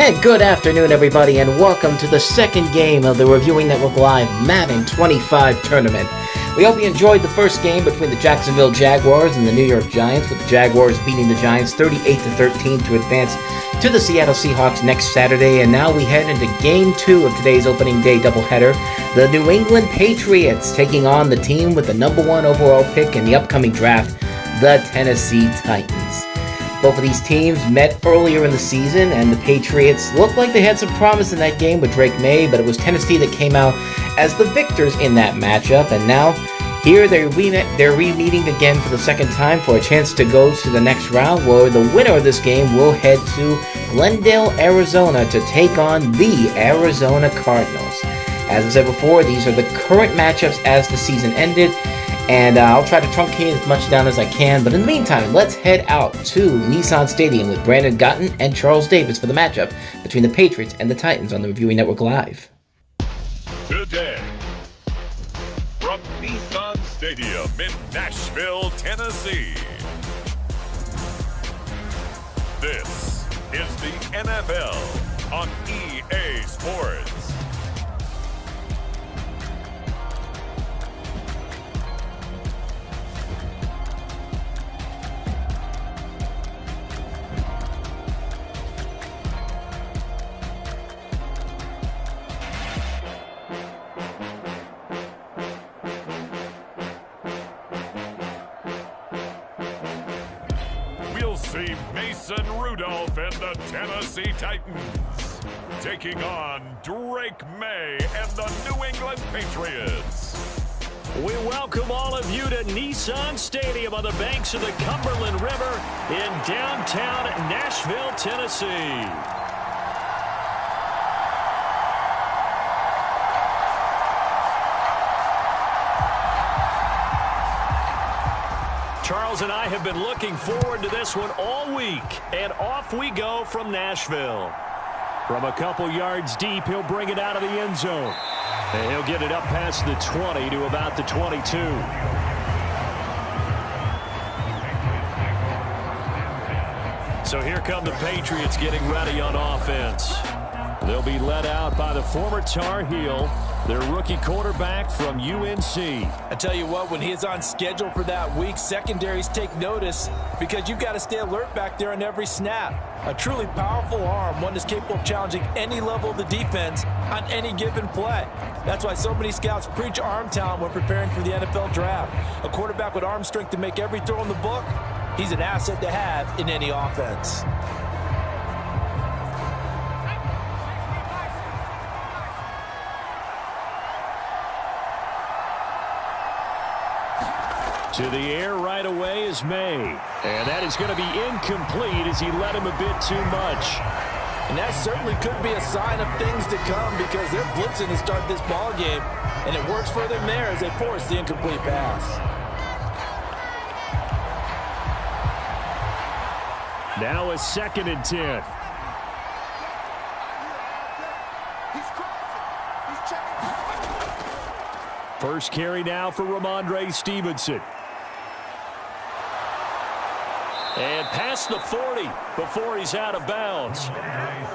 And good afternoon, everybody, and welcome to the second game of the Reviewing Network Live Madden 25 tournament. We hope you enjoyed the first game between the Jacksonville Jaguars and the New York Giants, with the Jaguars beating the Giants 38-13 to advance to the Seattle Seahawks next Saturday. And now we head into Game 2 of today's opening day doubleheader. The New England Patriots taking on the team with the number 1 overall pick in the upcoming draft, the Tennessee Titans. Both of these teams met earlier in the season, and the Patriots looked like they had some promise in that game with Drake May, but it was Tennessee that came out as the victors in that matchup. And now, here they're re-meeting again for the second time for a chance to go to the next round, where the winner of this game will head to Glendale, Arizona to take on the Arizona Cardinals. As I said before, these are the current matchups as the season ended, and I'll try to truncate as much down as I can. But in the meantime, let's head out to Nissan Stadium with Brandon Gotten and Charles Davis for the matchup between the Patriots and the Titans on the Reviewing Network Live. Today, from Nissan Stadium in Nashville, Tennessee, this is the NFL on EA Sports. See Mason Rudolph and the Tennessee Titans taking on Drake May and the New England Patriots. We welcome all of you to Nissan Stadium on the banks of the Cumberland River in downtown Nashville, Tennessee. Charles and I have been looking forward to this one all week, and off we go from Nashville. From a couple yards deep, he'll bring it out of the end zone. And he'll get it up past the 20 to about the 22. So here come the Patriots getting ready on offense. They'll be led out by the former Tar Heel, their rookie quarterback from UNC. I tell you what, when he is on schedule for that week, secondaries take notice because you've got to stay alert back there on every snap. A truly powerful arm, one that's capable of challenging any level of the defense on any given play. That's why so many scouts preach arm talent when preparing for the NFL draft. A quarterback with arm strength to make every throw in the book, he's an asset to have in any offense. To the air right away is May. And that is going to be incomplete as he led him a bit too much. And that certainly could be a sign of things to come because they're blitzing to start this ball game. And it works for them there as they force the incomplete pass. Now a 2nd and 10. First carry now for Ramondre Stevenson. And past the 40 before he's out of bounds.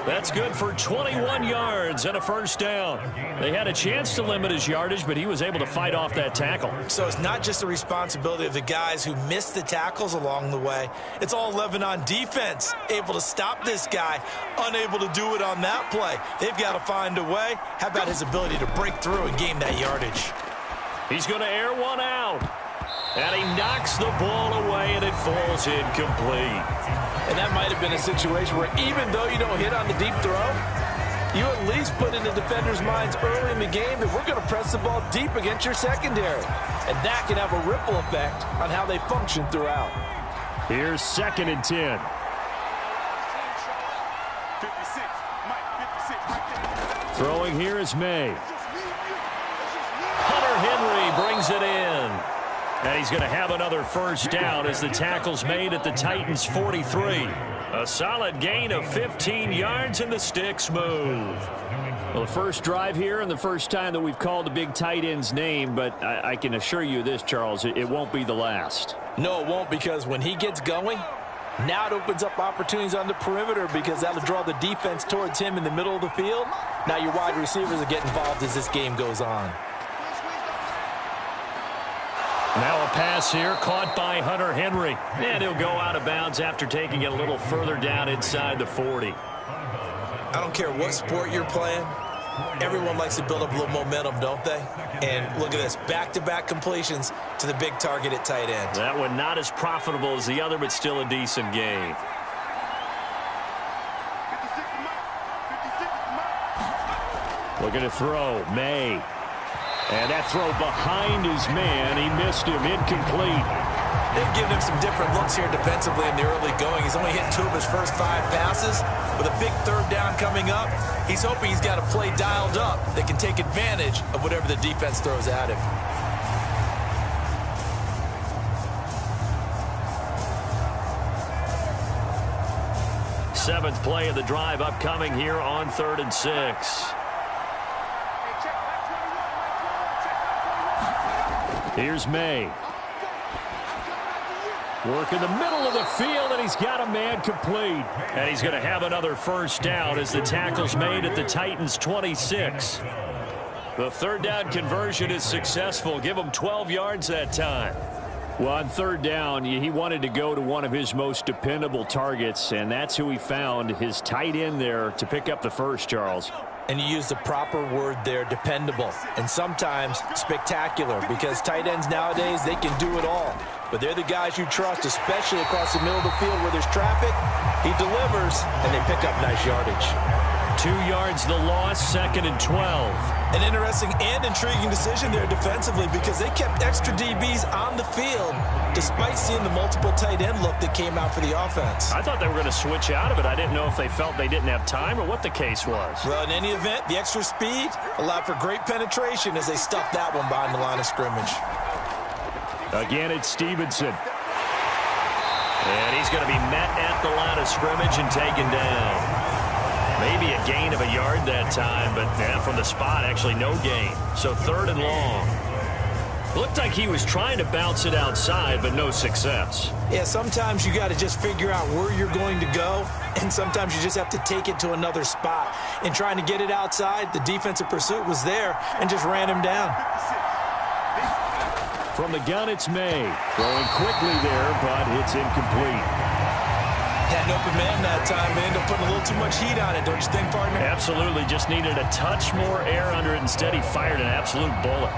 That's good for 21 yards and a first down. They had a chance to limit his yardage, but he was able to fight off that tackle. So it's not just the responsibility of the guys who missed the tackles along the way. It's all 11 on defense, able to stop this guy, unable to do it on that play. They've got to find a way. How about his ability to break through and gain that yardage? He's going to air one out. And he knocks the ball away, and it falls incomplete. And that might have been a situation where even though you don't hit on the deep throw, you at least put in the defenders' minds early in the game that we're going to press the ball deep against your secondary. And that can have a ripple effect on how they function throughout. Here's 2nd and 10. Throwing here is May. Hunter Henry brings it in. And he's going to have another first down as the tackle's made at the Titans' 43. A solid gain of 15 yards and the sticks move. Well, the first drive here and the first time that we've called the big tight end's name, but I can assure you this, Charles, it won't be the last. No, it won't, because when he gets going, Now it opens up opportunities on the perimeter because that'll draw the defense towards him in the middle of the field. Now your wide receivers will get involved as this game goes on. Now a pass here caught by Hunter Henry. And he'll go out of bounds after taking it a little further down inside the 40. I don't care what sport you're playing. Everyone likes to build up a little momentum, don't they? And look at this, back-to-back completions to the big target at tight end. That one not as profitable as the other, but still a decent gain. Looking to throw, May. And that throw behind his man, he missed him, incomplete. They've given him some different looks here defensively in the early going. He's only hit 2 of his first 5 passes. With a big third down coming up, he's hoping he's got a play dialed up that can take advantage of whatever the defense throws at him. Seventh play of the drive upcoming here on 3rd and 6. Here's May. Work in the middle of the field, and he's got a man complete. And he's going to have another first down as the tackle's made at the Titans' 26. The third down conversion is successful. Give him 12 yards that time. Well, on third down, he wanted to go to one of his most dependable targets, and that's who he found, his tight end there, to pick up the first, Charles. And you use the proper word there, dependable, and sometimes spectacular, because tight ends nowadays, they can do it all. But they're the guys you trust, especially across the middle of the field where there's traffic. He delivers, and they pick up nice yardage. 2 yards the loss, 2nd and 12. An interesting and intriguing decision there defensively because they kept extra DBs on the field despite seeing the multiple tight end look that came out for the offense. I thought they were going to switch out of it. I didn't know if they felt they didn't have time or what the case was. Well, in any event, the extra speed allowed for great penetration as they stuffed that one behind the line of scrimmage. Again, it's Stevenson. And he's going to be met at the line of scrimmage and taken down. Maybe a gain of a yard that time, but from the spot, actually no gain. So 3rd and long. Looked like he was trying to bounce it outside, but no success. Yeah, sometimes you got to just figure out where you're going to go, and sometimes you just have to take it to another spot. In trying to get it outside, the defensive pursuit was there and just ran him down. From the gun, it's May. Throwing quickly there, but it's incomplete. Had an open man that time. They ended up putting a little too much heat on it, don't you think, partner? Absolutely. Just needed a touch more air under it. Instead, he fired an absolute bullet.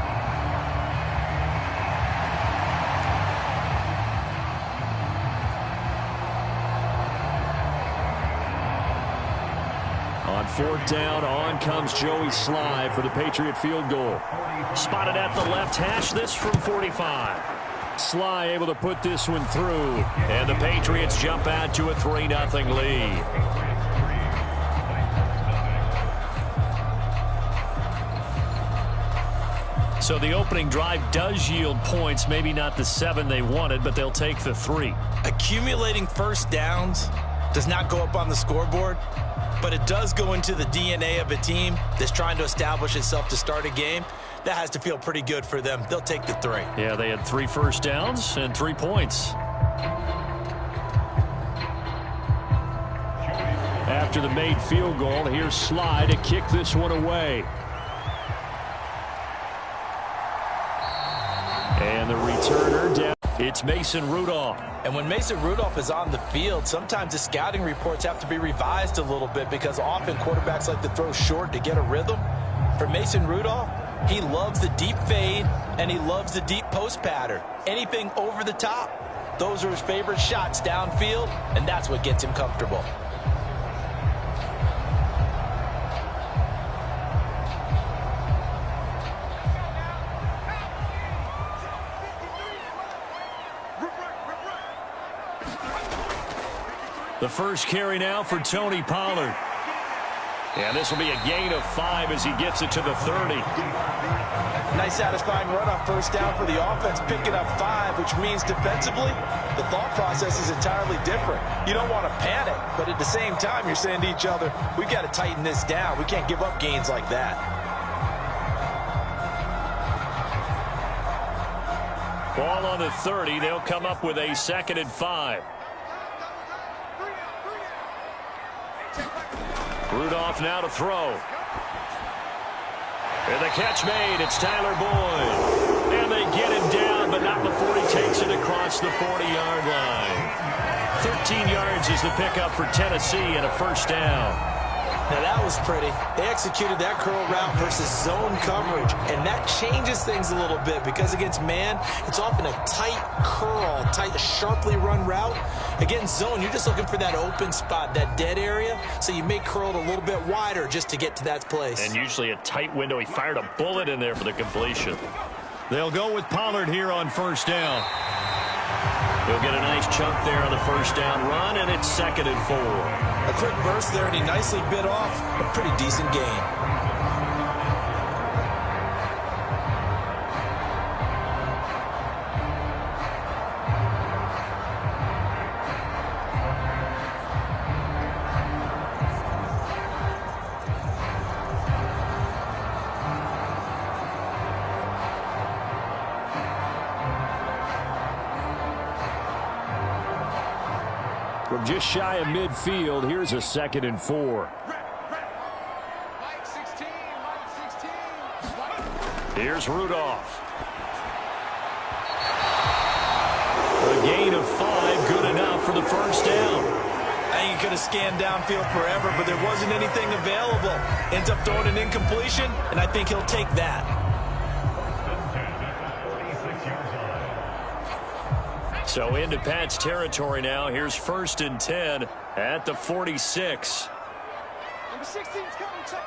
On 4th down, on comes Joey Sly for the Patriot field goal. Spotted at the left hash, this from 45. Sly able to put this one through, and the Patriots jump out to a 3-0 lead. So the opening drive does yield points, maybe not the 7 they wanted, but they'll take the 3. Accumulating first downs does not go up on the scoreboard, but it does go into the DNA of a team that's trying to establish itself to start a game. That has to feel pretty good for them. They'll take the 3. Yeah, they had 3 first downs and 3 points. After the made field goal, here's Sly to kick this one away. And the returner down. It's Mason Rudolph. And when Mason Rudolph is on the field, sometimes the scouting reports have to be revised a little bit because often quarterbacks like to throw short to get a rhythm. For Mason Rudolph, he loves the deep fade, and he loves the deep post pattern. Anything over the top, those are his favorite shots downfield, and that's what gets him comfortable. The first carry now for Tony Pollard. And this will be a gain of 5 as he gets it to the 30. Nice satisfying run on first down for the offense, picking up 5, which means defensively, the thought process is entirely different. You don't want to panic, but at the same time, you're saying to each other, we've got to tighten this down. We can't give up gains like that. Ball on the 30. They'll come up with a 2nd and 5. Rudolph now to throw. And the catch made. It's Tyler Boyd. And they get him down, but not before he takes it across the 40-yard line. 13 yards is the pickup for Tennessee and a first down. Now that was pretty. They executed that curl route versus zone coverage, and that changes things a little bit because against man, it's often a tight curl, tight, sharply run route. Against zone, you're just looking for that open spot, that dead area, so you may curl it a little bit wider just to get to that place. And usually a tight window. He fired a bullet in there for the completion. They'll go with Pollard here on first down. He'll get a nice chunk there on the first down run, and it's 2nd and 4. A quick burst there, and he nicely bit off a pretty decent gain. From just shy of midfield, here's a 2nd and 4. Here's Rudolph. A gain of 5, good enough for the first down. I think he could have scanned downfield forever, but there wasn't anything available. Ends up throwing an incompletion, and I think he'll take that. So into Pat's territory now. Here's 1st and 10 at the 46. Number 16's coming. Check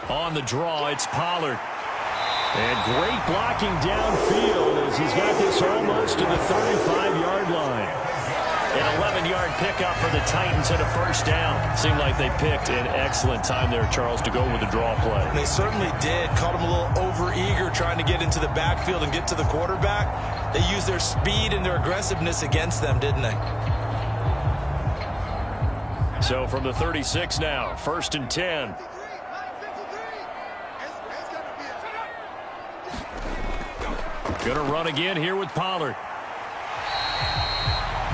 mark. On the draw, it's Pollard. And great blocking downfield as he's got this almost to the 35-yard line. An 11-yard pickup for the Titans and a first down. Seemed like they picked an excellent time there, Charles, to go with the draw play. They certainly did. Caught him a little over-eager trying to get into the backfield and get to the quarterback. They used their speed and their aggressiveness against them, didn't they? So from the 36 now, 1st and 10. Gonna run again here with Pollard.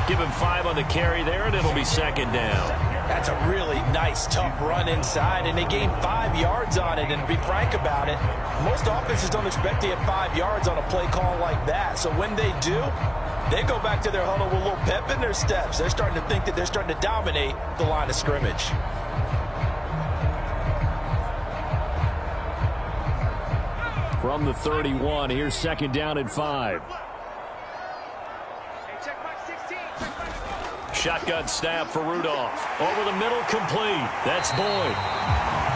Give him 5 on the carry there, and it'll be 2nd down. That's a really nice, tough run inside, and they gained 5 yards on it. And to be frank about it, most offenses don't expect to get 5 yards on a play call like that. So when they do, they go back to their huddle with a little pep in their steps. They're starting to think that they're starting to dominate the line of scrimmage. From the 31, here's 2nd down and 5. Shotgun snap for Rudolph. Over the middle, complete. That's Boyd.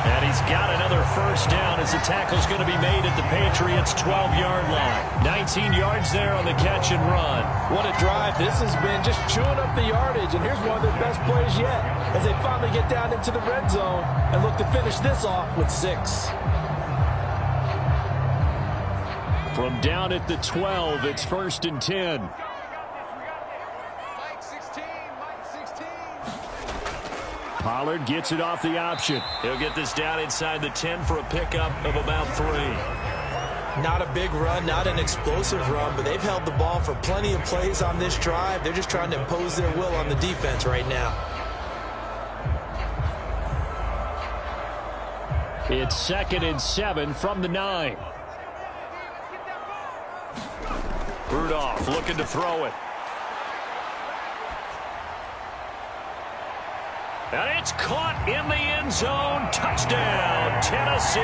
And he's got another first down as the tackle's going to be made at the Patriots' 12-yard line. 19 yards there on the catch and run. What a drive. This has been just chewing up the yardage. And here's one of their best plays yet as they finally get down into the red zone and look to finish this off with 6. From down at the 12, it's 1st and 10. Pollard gets it off the option. He'll get this down inside the 10 for a pickup of about 3. Not a big run, not an explosive run, but they've held the ball for plenty of plays on this drive. They're just trying to impose their will on the defense right now. It's 2nd and 7 from the 9. Rudolph looking to throw it. And it's caught in the end zone. Touchdown, Tennessee.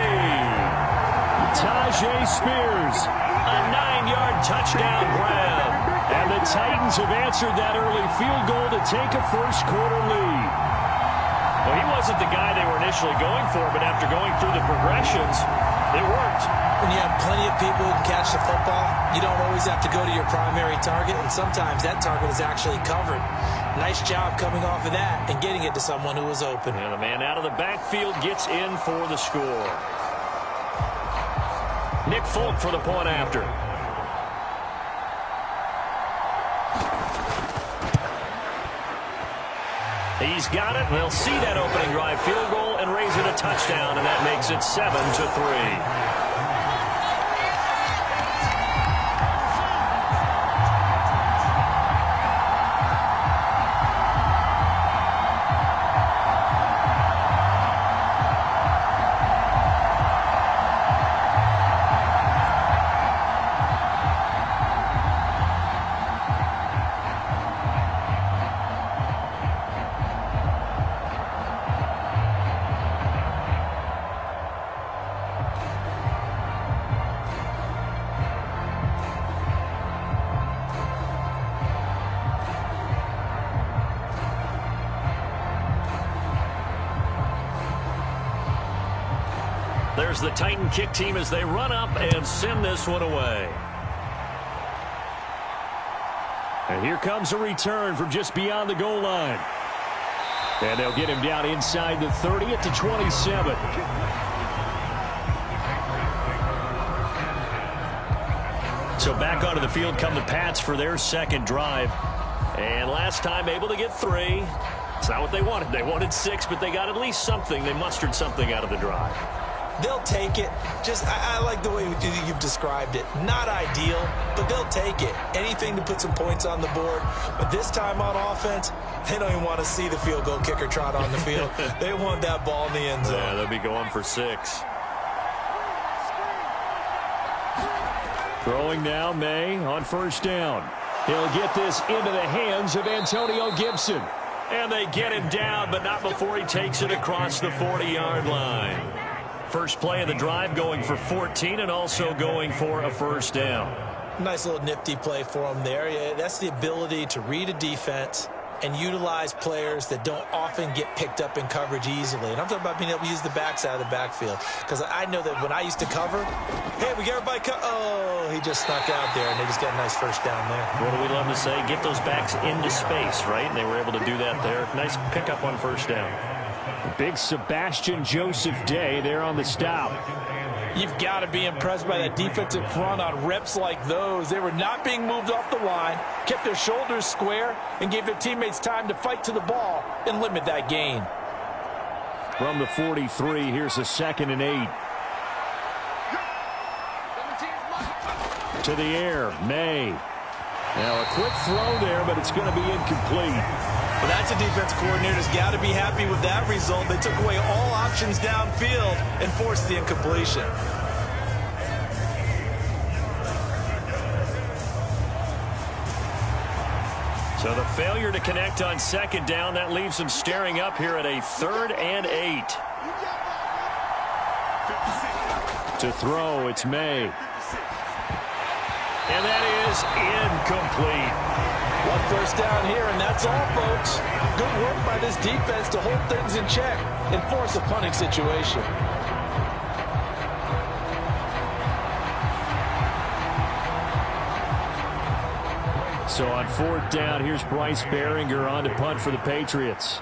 Tajay Spears, a 9-yard touchdown grab. And the Titans have answered that early field goal to take a first-quarter lead. Well, he wasn't the guy they were initially going for, but after going through the progressions, it worked. When you have plenty of people who can catch the football, you don't always have to go to your primary target, and sometimes that target is actually covered. Nice job coming off of that and getting it to someone who was open. And the man out of the backfield gets in for the score. Nick Folk for the point after. He's got it. They'll see that opening drive field goal and raise it a touchdown, and that makes it 7-3. Here's the Titan kick team as they run up and send this one away. And here comes a return from just beyond the goal line. And they'll get him down inside the 30 at the 27. So back onto the field come the Pats for their second drive. And last time able to get 3. It's not what they wanted. They wanted 6, but they got at least something. They mustered something out of the drive. They'll take it. I like the way you've described it. Not ideal, but they'll take it. Anything to put some points on the board. But this time on offense, they don't even want to see the field goal kicker trot on the field. They want that ball in the end zone. Yeah, they'll be going for 6. Throwing now, May on first down. He'll get this into the hands of Antonio Gibson. And they get him down, but not before he takes it across the 40-yard line. First play of the drive going for 14 and also going for a first down. Nice little nifty play for him there. Yeah, that's the ability to read a defense and utilize players that don't often get picked up in coverage easily. And I'm talking about being able to use the backside of the backfield. Because I know that when I used to cover, hey, we got everybody oh, he just snuck out there, and they just got a nice first down there. What do we love to say? Get those backs into space, right? And they were able to do that there. Nice pickup on first down. Big Sebastian Joseph Day there on the stop. You've got to be impressed by that defensive front on reps like those. They were not being moved off the line, kept their shoulders square, and gave their teammates time to fight to the ball and limit that gain. From the 43, here's a 2nd and 8. To the air, May. Now a quick throw there, but it's going to be incomplete. Well, that's a defense coordinator's got to be happy with that result. They took away all options downfield and forced the incompletion. So the failure to connect on second down, that leaves them staring up here at a 3rd and 8. To throw, it's May. And that is incomplete. One first down here, and that's all, folks. Good work by this defense to hold things in check and force a punting situation. So on 4th down, here's Bryce Behringer on to punt for the Patriots.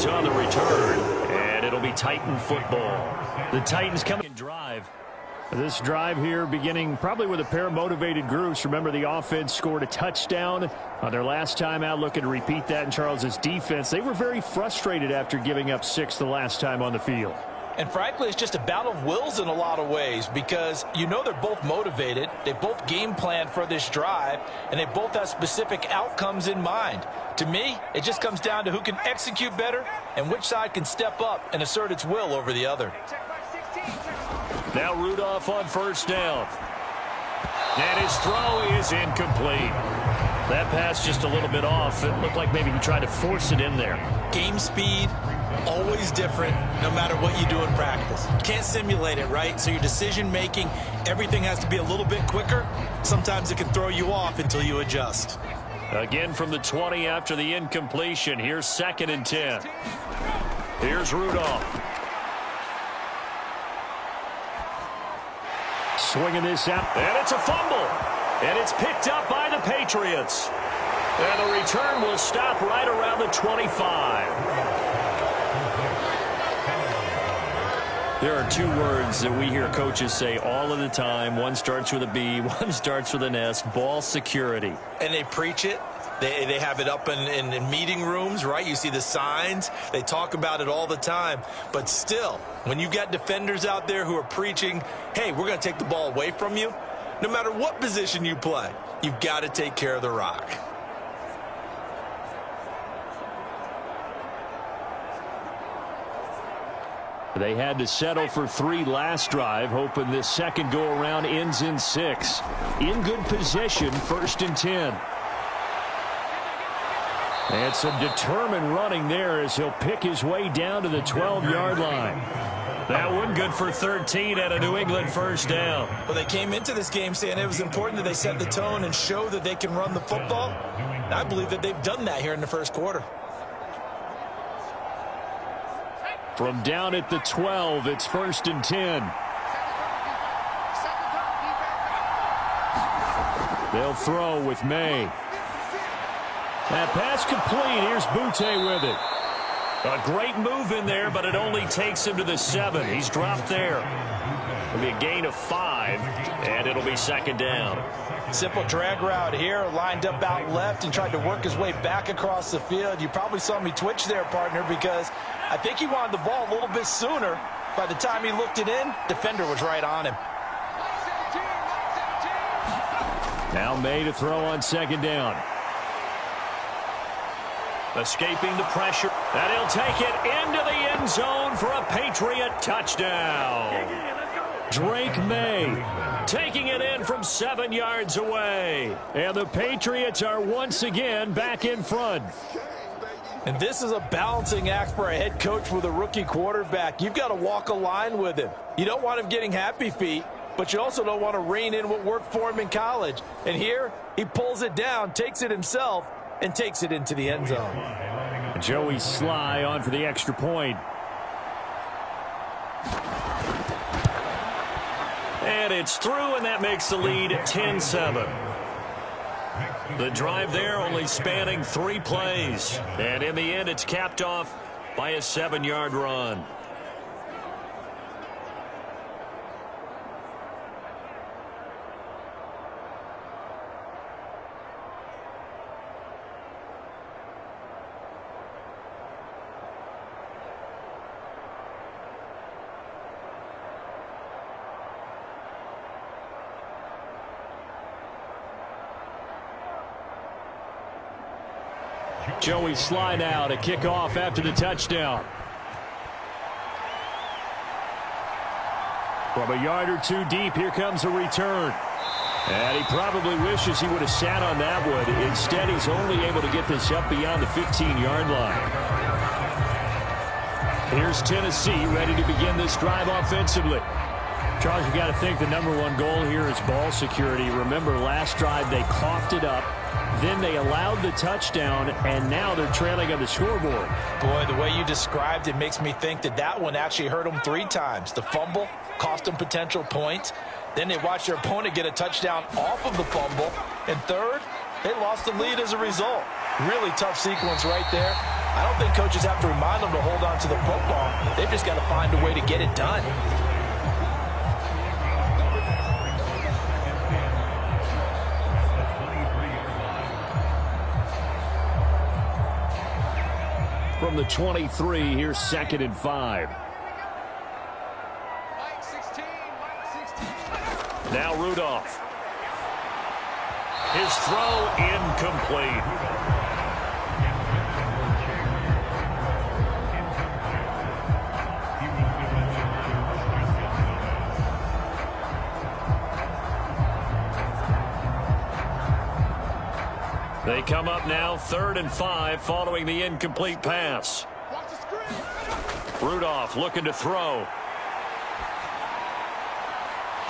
On the return, and it'll be Titan football. The Titans coming in drive. This drive here beginning probably with a pair of motivated groups. Remember, the offense scored a touchdown on their last time out, looking to repeat that in Charles's defense. They were very frustrated after giving up 6 the last time on the field. And frankly, it's just a battle of wills in a lot of ways because you know they're both motivated. They both game plan for this drive, and they both have specific outcomes in mind. To me, it just comes down to who can execute better and which side can step up and assert its will over the other. Now Rudolph on first down. And his throw is incomplete. That pass just a little bit off. It looked like maybe he tried to force it in there. Game speed, always different no matter what you do in practice. You can't simulate it, right? So your decision making, everything has to be a little bit quicker. Sometimes it can throw you off until you adjust. Again from the 20 after the incompletion. Here's 2nd and 10. Here's Rudolph. Swinging this out. And it's a fumble. And it's picked up by the Patriots. And the return will stop right around the 25. There are 2 words that we hear coaches say all of the time. One starts with a B, one starts with an S. Ball security. And they preach it. They have it up in meeting rooms, right? You see the signs. They talk about it all the time. But still, when you've got defenders out there who are preaching, hey, we're going to take the ball away from you, no matter what position you play, you've got to take care of the rock. They had to settle for 3 last drive, hoping this second go-around ends in 6. In good position, 1st and 10. And some determined running there as he'll pick his way down to the 12-yard line. That one good for 13 and a New England first down. Well, they came into this game saying it was important that they set the tone and show that they can run the football. And I believe that they've done that here in the first quarter. From down at the 12, it's 1st and 10. They'll throw with May. That pass complete. Here's Butte with it. A great move in there, but it only takes him to the 7. He's dropped there. It'll be a gain of 5, and it'll be 2nd down. Simple drag route here, lined up out left and tried to work his way back across the field. You probably saw me twitch there, partner, because I think he wanted the ball a little bit sooner. By the time he looked it in, defender was right on him. Now May to throw on 2nd down. Escaping the pressure, and he'll take it into the end zone for a Patriot touchdown. Drake May Taking it in from 7 yards away. And the Patriots are once again back in front. And this is a balancing act for a head coach with a rookie quarterback. You've got to walk a line with him. You don't want him getting happy feet, but you also don't want to rein in what worked for him in college. And here, he pulls it down, takes it himself, and takes it into the end zone. Joey Sly on for the extra point. And it's through, and that makes the lead 10-7. The drive there only spanning 3 plays. And in the end, it's capped off by a 7-yard run. Joey Sly now to kick off after the touchdown. From a yard or 2 deep, here comes a return. And he probably wishes he would have sat on that one. Instead, he's only able to get this up beyond the 15-yard line. Here's Tennessee ready to begin this drive offensively. Charles, you got to think the #1 goal here is ball security. Remember, last drive they coughed it up. Then they allowed the touchdown, and now they're trailing on the scoreboard. Boy, the way you described it makes me think that that one actually hurt them 3 times. The fumble cost them potential points. Then they watched their opponent get a touchdown off of the fumble. And third, they lost the lead as a result. Really tough sequence right there. I don't think coaches have to remind them to hold on to the football. They've just got to find a way to get it done. From the 23, here's 2nd and 5. Now Rudolph. His throw incomplete. They come up now 3rd and 5 following the incomplete pass. Rudolph looking to throw.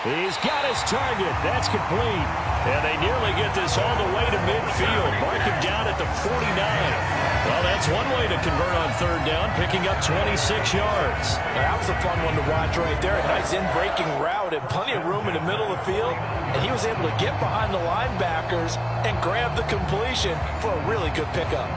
He's got his target. That's complete. And they nearly get this all the way to midfield. Mark him down at the 49. Well, that's one way to convert on 3rd down, picking up 26 yards. That was a fun one to watch right there. A nice in-breaking route and plenty of room in the middle of the field. And he was able to get behind the linebackers and grab the completion for a really good pickup.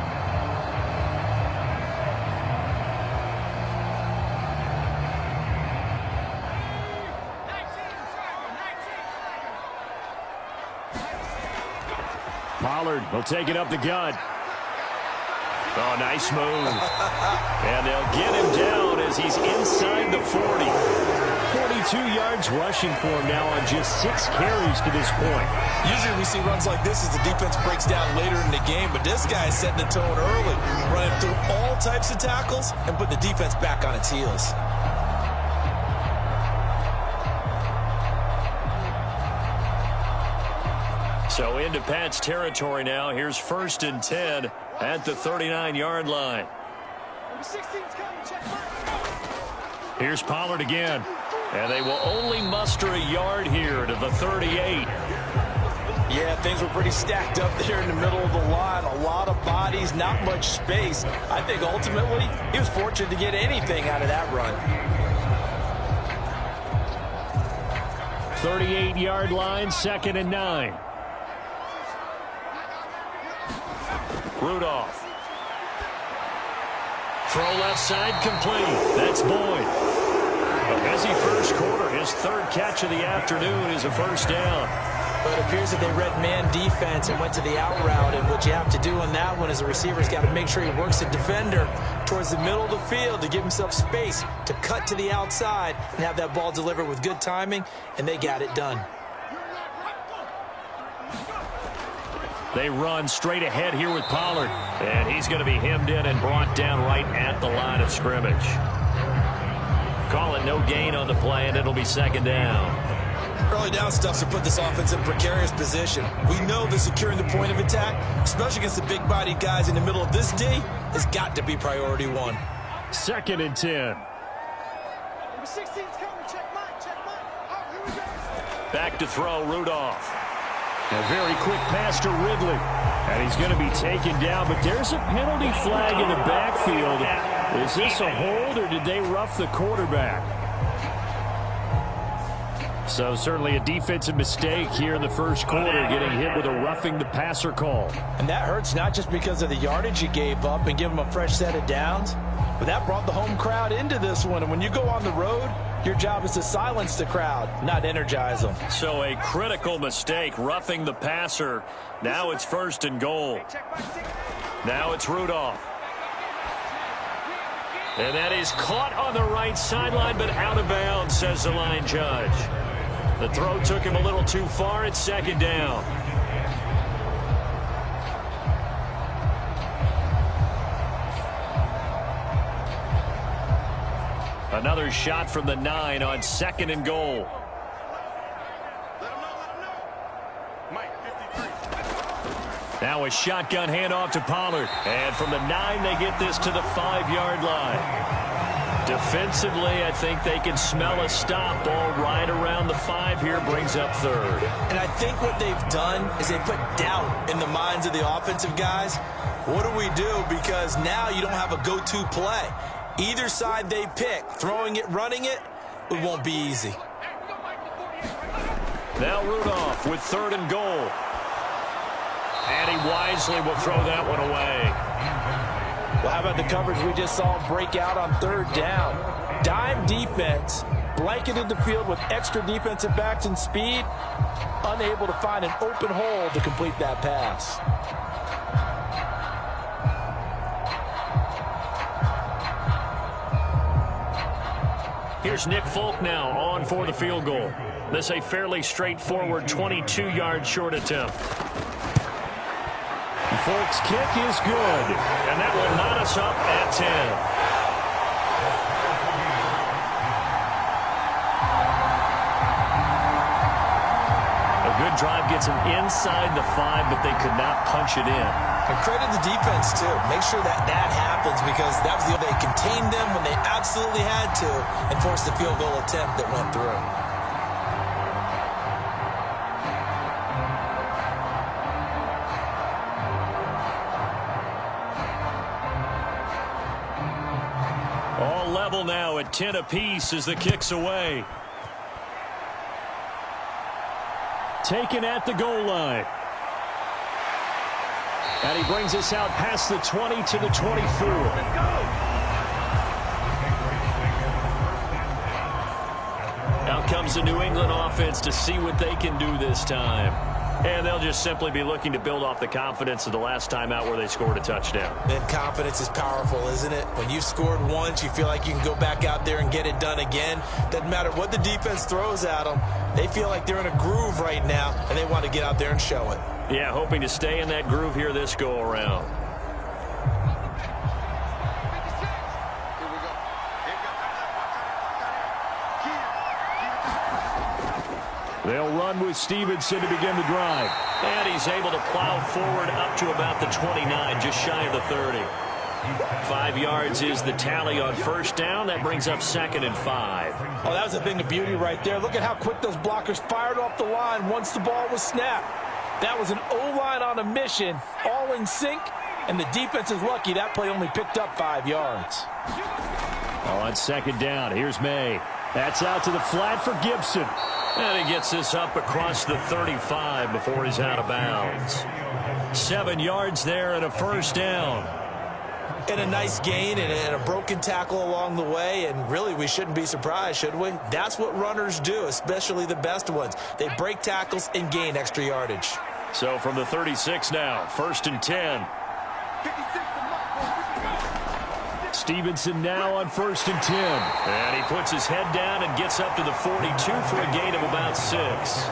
Pollard will take it up the gut. Oh, nice move. And they'll get him down as he's inside the 40. 42 yards rushing for him now on just 6 carries to this point. Usually we see runs like this as the defense breaks down later in the game, but this guy is setting the tone early, running through all types of tackles and put the defense back on its heels. So into Pat's territory now. Here's 1st and 10 at the 39-yard line. Here's Pollard again. And they will only muster a yard here to the 38. Yeah, things were pretty stacked up there in the middle of the line. A lot of bodies, not much space. I think ultimately he was fortunate to get anything out of that run. 38-yard line, 2nd and 9. Rudolph. Throw left side complete. That's Boyd. A busy first quarter. His 3rd catch of the afternoon is a first down. But it appears that they read man defense and went to the out route. And what you have to do on that one is the receiver's got to make sure he works the defender towards the middle of the field to give himself space to cut to the outside and have that ball delivered with good timing. And they got it done. They run straight ahead here with Pollard. And he's going to be hemmed in and brought down right at the line of scrimmage. Call it no gain on the play, and it'll be 2nd down. Early down stuff to put this offense in precarious position. We know that securing the point of attack, especially against the big-bodied guys in the middle of this D, has got to be priority 1. 2nd and 10. Number 16's coming. Check mine. Check mine. Oh, here we go. Back to throw, Rudolph. A very quick pass to Ridley. And he's going to be taken down, but there's a penalty flag in the backfield. Is this a hold, or did they rough the quarterback? So certainly a defensive mistake here in the first quarter, getting hit with a roughing the passer call. And that hurts not just because of the yardage you gave up and give them a fresh set of downs, but that brought the home crowd into this one. And when you go on the road, your job is to silence the crowd, not energize them. So a critical mistake, roughing the passer. Now it's 1st and goal. Now it's Rudolph. And that is caught on the right sideline, but out of bounds, says the line judge. The throw took him a little too far. It's 2nd down. Another shot from the 9 on 2nd and goal. Now a shotgun handoff to Pollard. And from the 9, they get this to the 5-yard line. Defensively, I think they can smell a stop. Ball right around the 5 here, brings up 3rd. And I think what they've done is they put doubt in the minds of the offensive guys. What do we do? Because now you don't have a go-to play. Either side they pick, throwing it, running it, it won't be easy. Now Rudolph with 3rd and goal. And he wisely will throw that one away. Well, how about the coverage we just saw break out on 3rd down? Dime defense, blanketed the field with extra defensive backs and speed, unable to find an open hole to complete that pass. Here's Nick Folk now on for the field goal. This a fairly straightforward 22-yard short attempt. Folk's kick is good, and that will knot us up at 10. A good drive gets them inside the 5, but they could not punch it in. And credit the defense, too. Make sure that happens, because that was the way they contained them when they absolutely had to and forced the field goal attempt that went through. All level now at 10 apiece as the kick's away. Taken at the goal line. And he brings us out past the 20 to the 24. Let's go. Out comes the New England offense to see what they can do this time. And they'll just simply be looking to build off the confidence of the last time out where they scored a touchdown. And confidence is powerful, isn't it? When you've scored once, you feel like you can go back out there and get it done again. Doesn't matter what the defense throws at them. They feel like they're in a groove right now, and they want to get out there and show it. Yeah, hoping to stay in that groove here this go-around. They'll run with Stevenson to begin the drive. And he's able to plow forward up to about the 29, just shy of the 30. 5 yards is the tally on first down. That brings up 2nd and 5. Oh, that was a thing of beauty right there. Look at how quick those blockers fired off the line once the ball was snapped. That was an O-line on a mission, all in sync, and the defense is lucky that play only picked up 5 yards. On 2nd down, here's May. That's out to the flat for Gibson. And he gets this up across the 35 before he's out of bounds. 7 yards there and a first down. And a nice gain and a broken tackle along the way, and really we shouldn't be surprised, should we? That's what runners do, especially the best ones. They break tackles and gain extra yardage. So from the 36 now, 1st and 10. Stevenson now on 1st and 10. And he puts his head down and gets up to the 42 for a gain of about 6.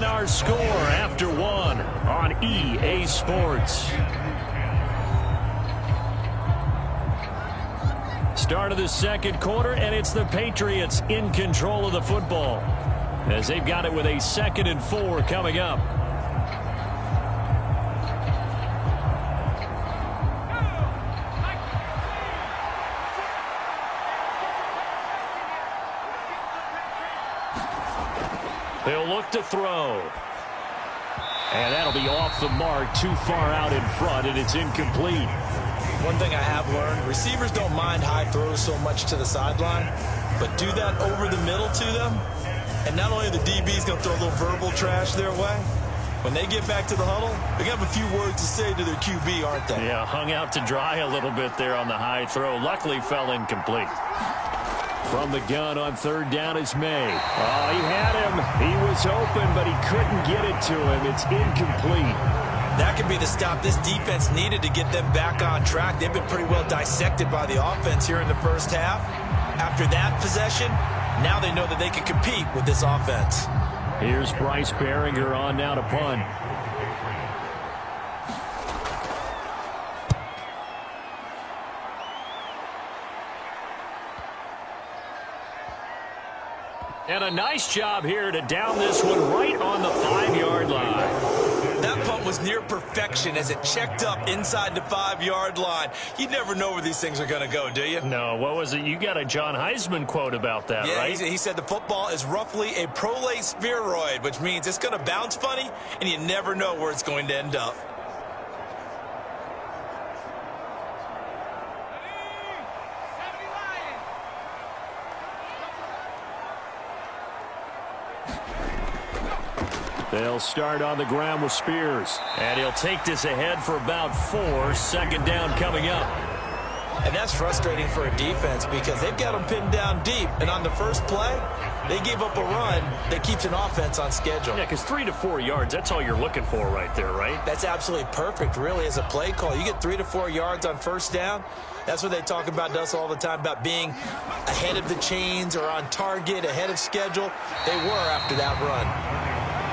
Our score after 1 on EA Sports. Start of the 2nd quarter, and it's the Patriots in control of the football as they've got it with a 2nd and 4 coming up. He'll look to throw. And that'll be off the mark, too far out in front, and it's incomplete. One thing I have learned, receivers don't mind high throws so much to the sideline, but do that over the middle to them, and not only the DB's going to throw a little verbal trash their way, when they get back to the huddle, they have a few words to say to their QB, aren't they? Yeah, hung out to dry a little bit there on the high throw. Luckily fell incomplete. From the gun on 3rd down is May. Oh, he had him. He was open, but he couldn't get it to him. It's incomplete. That could be the stop this defense needed to get them back on track. They've been pretty well dissected by the offense here in the first half. After that possession, now they know that they can compete with this offense. Here's Bryce Behringer on now to punt. And a nice job here to down this one right on the 5-yard line. That punt was near perfection as it checked up inside the 5-yard line. You never know where these things are going to go, do you? No, what was it? You got a John Heisman quote about that, right? Yeah, he said the football is roughly a prolate spheroid, which means it's going to bounce funny, and you never know where it's going to end up. They'll start on the ground with Spears. And he'll take this ahead for about 4. 2nd down coming up. And that's frustrating for a defense because they've got them pinned down deep. And on the first play, they gave up a run that keeps an offense on schedule. Yeah, because 3 to 4 yards, that's all you're looking for right there, right? That's absolutely perfect, really, as a play call. You get 3 to 4 yards on first down. That's what they talk about to us all the time, about being ahead of the chains or on target, ahead of schedule. They were after that run.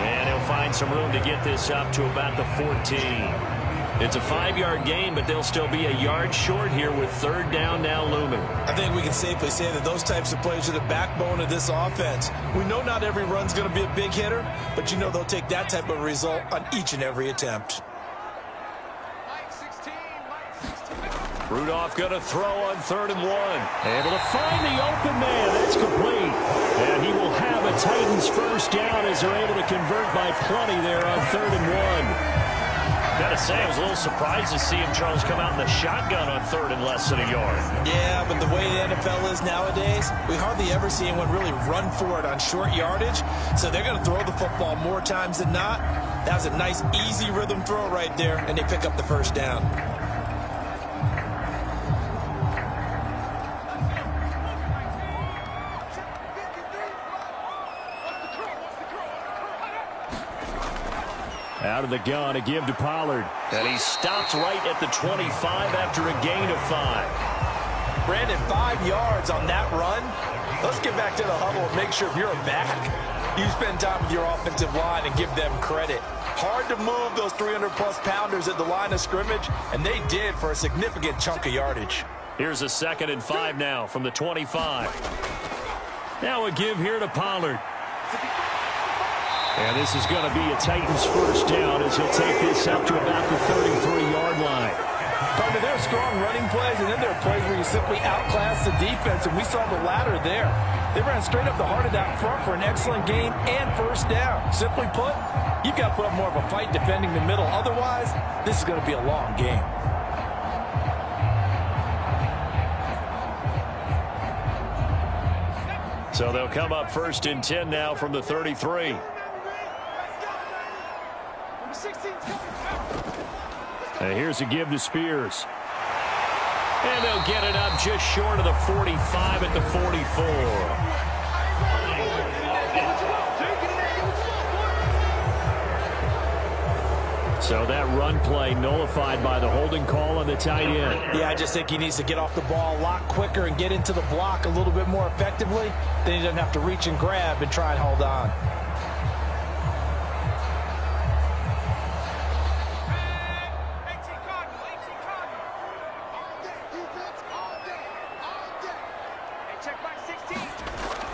And he'll find some room to get this up to about the 14. It's a 5-yard gain, but they'll still be a yard short here with 3rd down now looming. I think we can safely say that those types of plays are the backbone of this offense. We know not every run's going to be a big hitter, but you know they'll take that type of result on each and every attempt. Rudolph going to throw on 3rd and 1. Able to find the open man. That's complete. And he will have a Titans first down as they're able to convert by plenty there on 3rd and 1. Gotta say, I was a little surprised to see him, Charles, come out in the shotgun on 3rd and less than a yard. Yeah, but the way the NFL is nowadays, we hardly ever see anyone really run for it on short yardage. So they're going to throw the football more times than not. That was a nice, easy rhythm throw right there, and they pick up the first down. Out of the gun, a give to Pollard. And he stopped right at the 25 after a gain of 5. Brandon, 5 yards on that run. Let's get back to the huddle and make sure if you're a back, you spend time with your offensive line and give them credit. Hard to move those 300-plus pounders at the line of scrimmage, and they did for a significant chunk of yardage. Here's a 2nd and 5 now from the 25. Now a give here to Pollard. And this is going to be a Titans first down as he'll take this up to about the 33-yard line. Partner, there are strong running plays, and then there are plays where you simply outclass the defense, and we saw the latter there. They ran straight up the heart of that front for an excellent gain and first down. Simply put, you've got to put up more of a fight defending the middle. Otherwise, this is going to be a long game. So they'll come up 1st and 10 now from the 33. And here's a give to Spears. And they'll get it up just short of the 45 at the 44. So that run play nullified by the holding call on the tight end. Yeah, I just think he needs to get off the ball a lot quicker and get into the block a little bit more effectively. Then he doesn't have to reach and grab and try and hold on.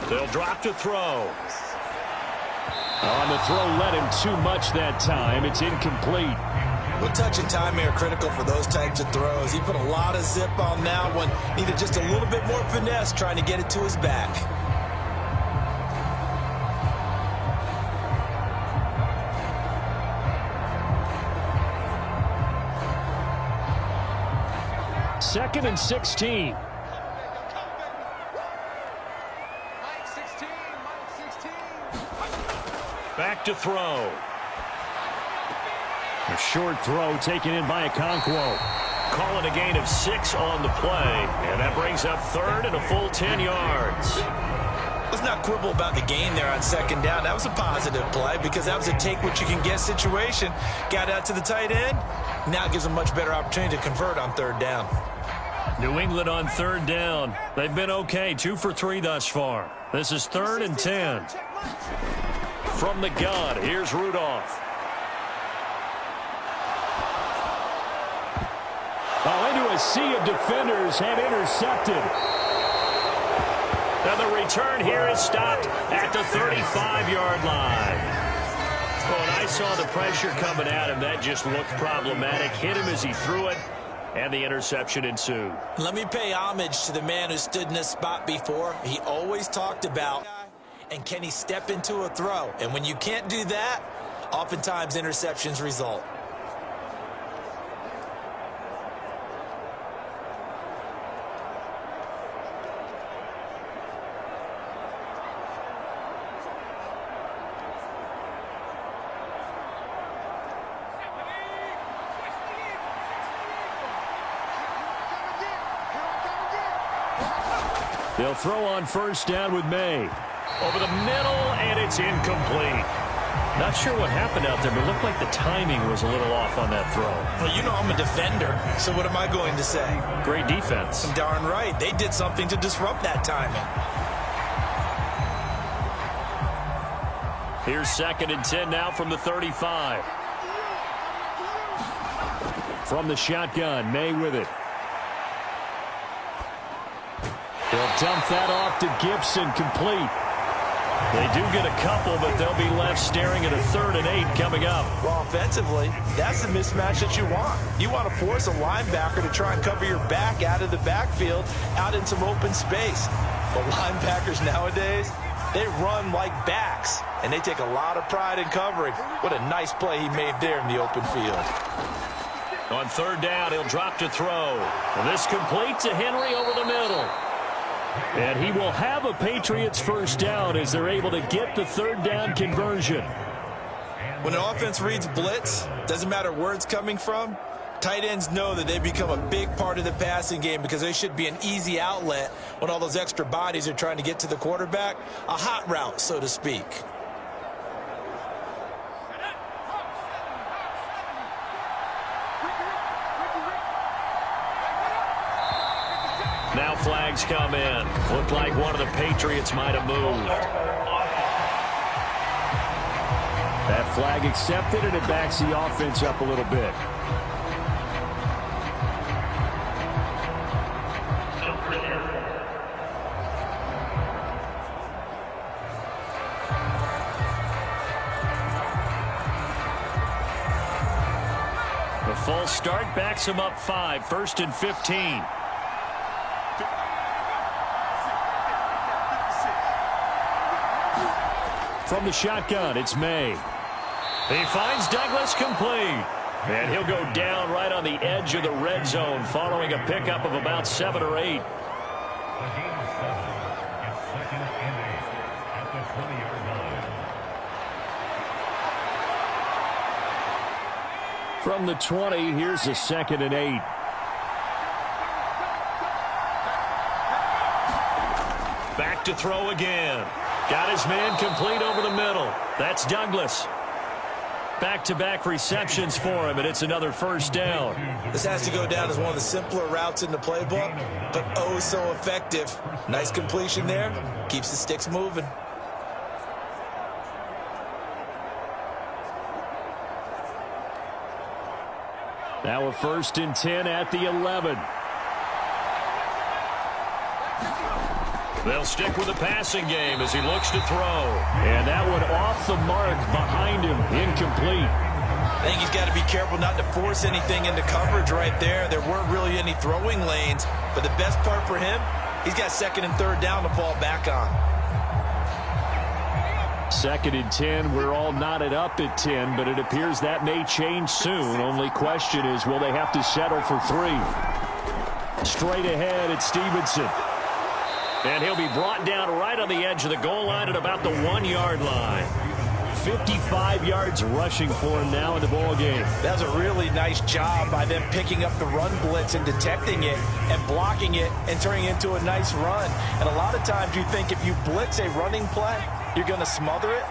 They'll drop to throw. On the throw, led him too much that time. It's incomplete. Well, touch and time are critical for those types of throws. He put a lot of zip on that one. Needed just a little bit more finesse trying to get it to his back. Second and 16. Back to throw. A short throw taken in by Okonkwo. Calling a gain of 6 on the play. And that brings up 3rd and a full 10 yards. Let's not quibble about the gain there on 2nd down. That was a positive play because that was a take-what-you-can-get situation. Got out to the tight end. Now gives them much better opportunity to convert on 3rd down. New England on 3rd down. They've been okay, 2 for 3 thus far. This is 3rd and 10. From the gun, here's Rudolph. Oh, into a sea of defenders and intercepted. And the return here is stopped at the 35-yard line. Well, when I saw the pressure coming at him, that just looked problematic. Hit him as he threw it, and the interception ensued. Let me pay homage to the man who stood in this spot before. He always talked about, and can he step into a throw? And when you can't do that, oftentimes interceptions result. They'll throw on 1st down with May. Over the middle, and it's incomplete. Not sure what happened out there, but it looked like the timing was a little off on that throw. Well, you know I'm a defender, so what am I going to say? Great defense. Darn right. They did something to disrupt that timing. Here's 2nd and 10 now from the 35. From the shotgun, May with it. They'll dump that off to Gibson, complete. They do get a couple, but they'll be left staring at a 3rd and 8 coming up. Well, offensively, that's the mismatch that you want. You want to force a linebacker to try and cover your back out of the backfield, out in some open space. But linebackers nowadays, they run like backs, and they take a lot of pride in covering. What a nice play he made there in the open field. On 3rd down, he'll drop to throw. And this complete to Henry over the middle. And he will have a Patriots first down as they're able to get the 3rd down conversion. When an offense reads blitz, doesn't matter where it's coming from, tight ends know that they become a big part of the passing game because they should be an easy outlet when all those extra bodies are trying to get to the quarterback. A hot route, so to speak. Now flags come in. Looked like one of the Patriots might have moved. That flag accepted, and it backs the offense up a little bit. The false start backs him up 5, 1st and 15. From the shotgun, it's May. He finds Douglas complete. And he'll go down right on the edge of the red zone following a pickup of about 7 or 8. From the 20, here's a 2nd and 8. Back to throw again. Got his man complete over the middle. That's Douglas. Back-to-back receptions for him, and it's another 1st down. This has to go down as one of the simpler routes in the playbook, but oh so effective. Nice completion there. Keeps the sticks moving. Now a 1st and 10 at the 11. They'll stick with the passing game as he looks to throw. And that one off the mark behind him. Incomplete. I think he's got to be careful not to force anything into coverage right there. There weren't really any throwing lanes. But the best part for him, he's got 2nd and 3rd down to fall back on. 2nd and 10. We're all knotted up at 10, but it appears that may change soon. Only question is, will they have to settle for 3? Straight ahead, it's Stevenson. And he'll be brought down right on the edge of the goal line at about the 1-yard line. 55 yards rushing for him now in the ball game. That's a really nice job by them picking up the run blitz and detecting it and blocking it and turning it into a nice run. And a lot of times you think if you blitz a running play, you're going to smother it.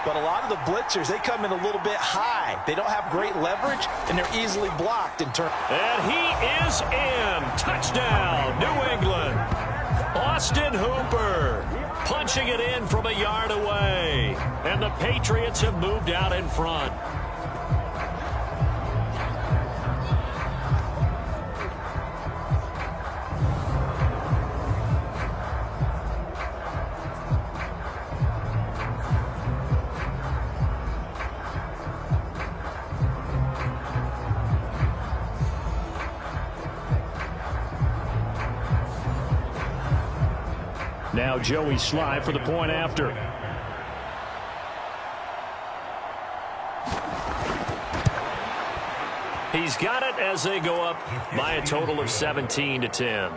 But a lot of the blitzers, they come in a little bit high. They don't have great leverage, and they're easily blocked in turn. And he is in. Touchdown, New England. Austin Hooper punching it in from a yard away. And the Patriots have moved out in front. Now Joey Sly for the point after. He's got it as they go up by a total of 17-10.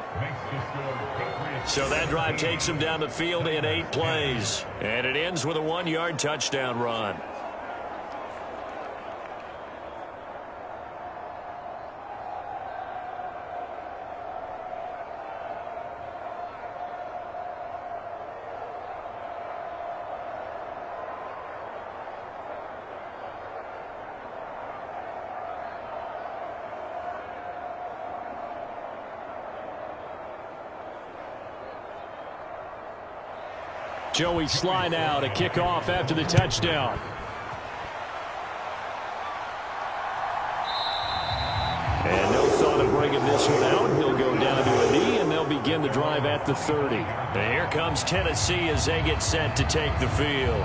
So that drive takes him down the field in 8 plays. And it ends with a 1-yard touchdown run. Joey Sly now to kick off after the touchdown. And no thought of bringing this one out. He'll go down to a knee, and they'll begin the drive at the 30. And here comes Tennessee as they get set to take the field.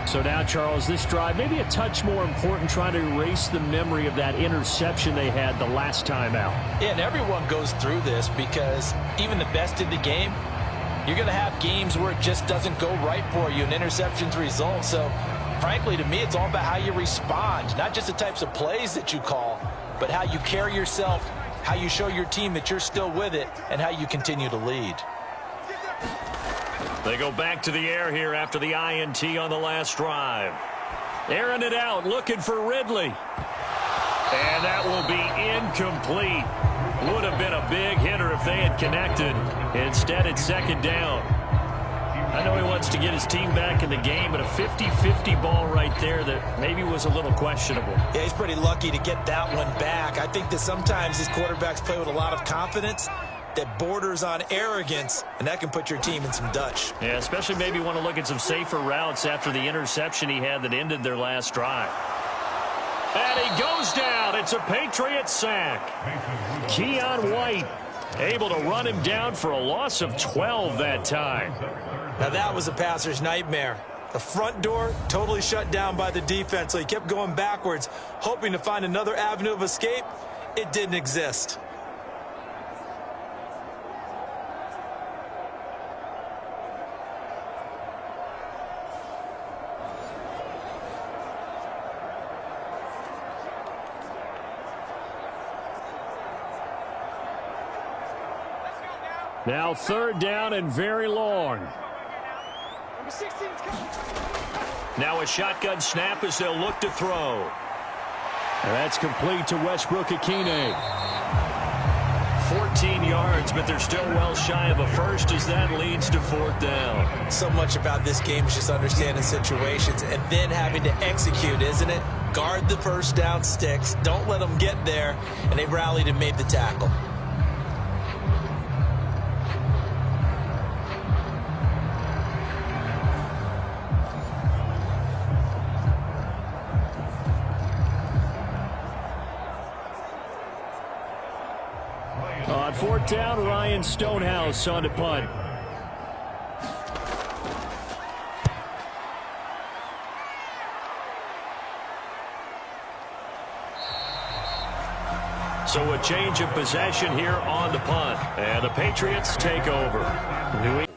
So now, Charles, this drive maybe a touch more important, trying to erase the memory of that interception they had the last time out. Yeah, and everyone goes through this because even the best in the game, you're going to have games where it just doesn't go right for you, and interceptions result. So, frankly, to me, it's all about how you respond, not just the types of plays that you call, but how you carry yourself, how you show your team that you're still with it, and how you continue to lead. They go back to the air here after the INT on the last drive. Airing it out, looking for Ridley. And that will be incomplete. Would have been a big hitter if they had connected. Instead, it's 2nd down. I know he wants to get his team back in the game, but a 50-50 ball right there that maybe was a little questionable. Yeah, he's pretty lucky to get that one back. I think that sometimes these quarterbacks play with a lot of confidence, that borders on arrogance, and that can put your team in some Dutch. Yeah, especially maybe want to look at some safer routes after the interception he had that ended their last drive. And he goes down. It's a Patriot sack. Keon White able to run him down for a loss of 12 that time. Now that was a passer's nightmare. The front door totally shut down by the defense, so he kept going backwards, hoping to find another avenue of escape. It didn't exist. Now 3rd down and very long. Number 16's coming. Now a shotgun snap as they'll look to throw. And that's complete to Westbrook Akine. 14 yards, but they're still well shy of a first as that leads to 4th down. So much about this game is just understanding situations and then having to execute, isn't it? Guard the first down sticks. Don't let them get there. And they rallied and made the tackle. On 4th down, Ryan Stonehouse on to punt. So a change of possession here on the punt. And the Patriots take over. New England.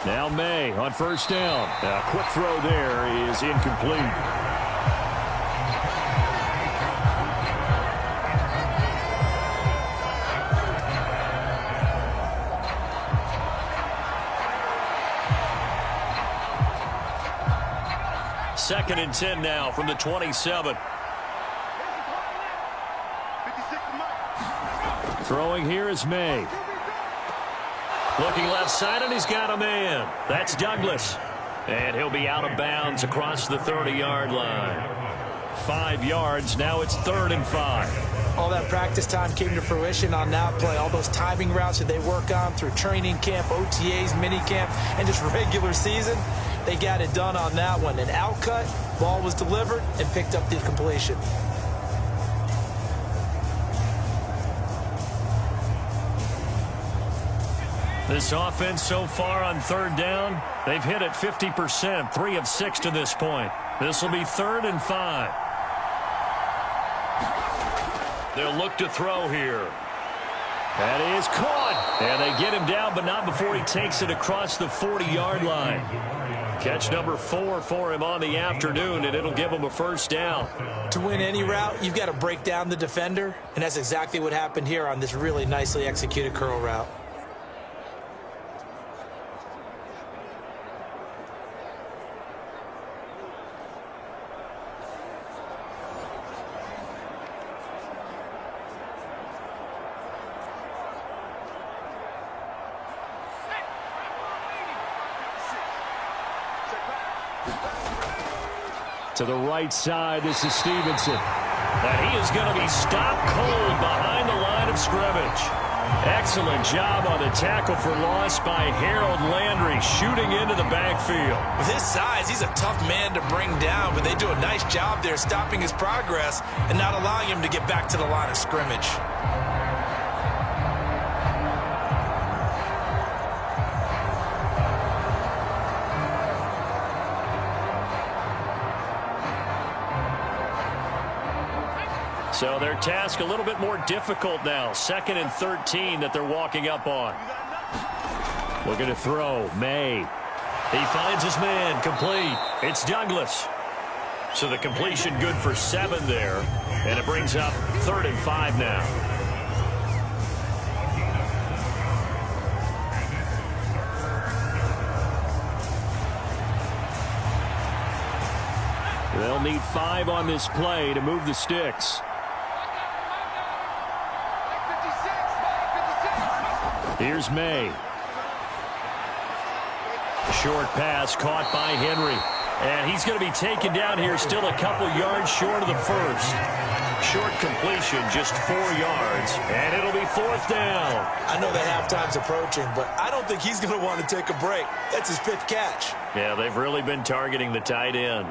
Now May on 1st down. A quick throw there is incomplete. Second and 10 now from the 27. Throwing here is May. Looking left side, and he's got a man. That's Douglas. And he'll be out of bounds across the 30-yard line. 5 yards. Now it's 3rd and 5. All that practice time came to fruition on that play. All those timing routes that they work on through training camp, OTAs, minicamp, and just regular season, they got it done on that one. An outcut, ball was delivered, and picked up the completion. This offense so far on 3rd down, they've hit it 50%, 3 of 6 to this point. This will be 3rd and 5. They'll look to throw here. That is caught. And they get him down, but not before he takes it across the 40-yard line. Catch number 4 for him on the afternoon, and it'll give him a 1st down. To win any route, you've got to break down the defender, and that's exactly what happened here on this really nicely executed curl route. To the right side, this is Stevenson. And he is going to be stopped cold behind the line of scrimmage. Excellent job on the tackle for loss by Harold Landry, shooting into the backfield. With his size, he's a tough man to bring down, but they do a nice job there stopping his progress and not allowing him to get back to the line of scrimmage. So their task a little bit more difficult now. 2nd and 13 that they're walking up on. Looking to throw. May. He finds his man. Complete. It's Douglas. So the completion good for 7 there. And it brings up 3rd and 5 now. They'll need 5 on this play to move the sticks. Here's May. Short pass caught by Henry. And he's going to be taken down here, still a couple yards short of the first. Short completion, just 4 yards, and it'll be 4th down. I know that halftime's approaching, but I don't think he's going to want to take a break. That's his 5th catch. Yeah, they've really been targeting the tight end.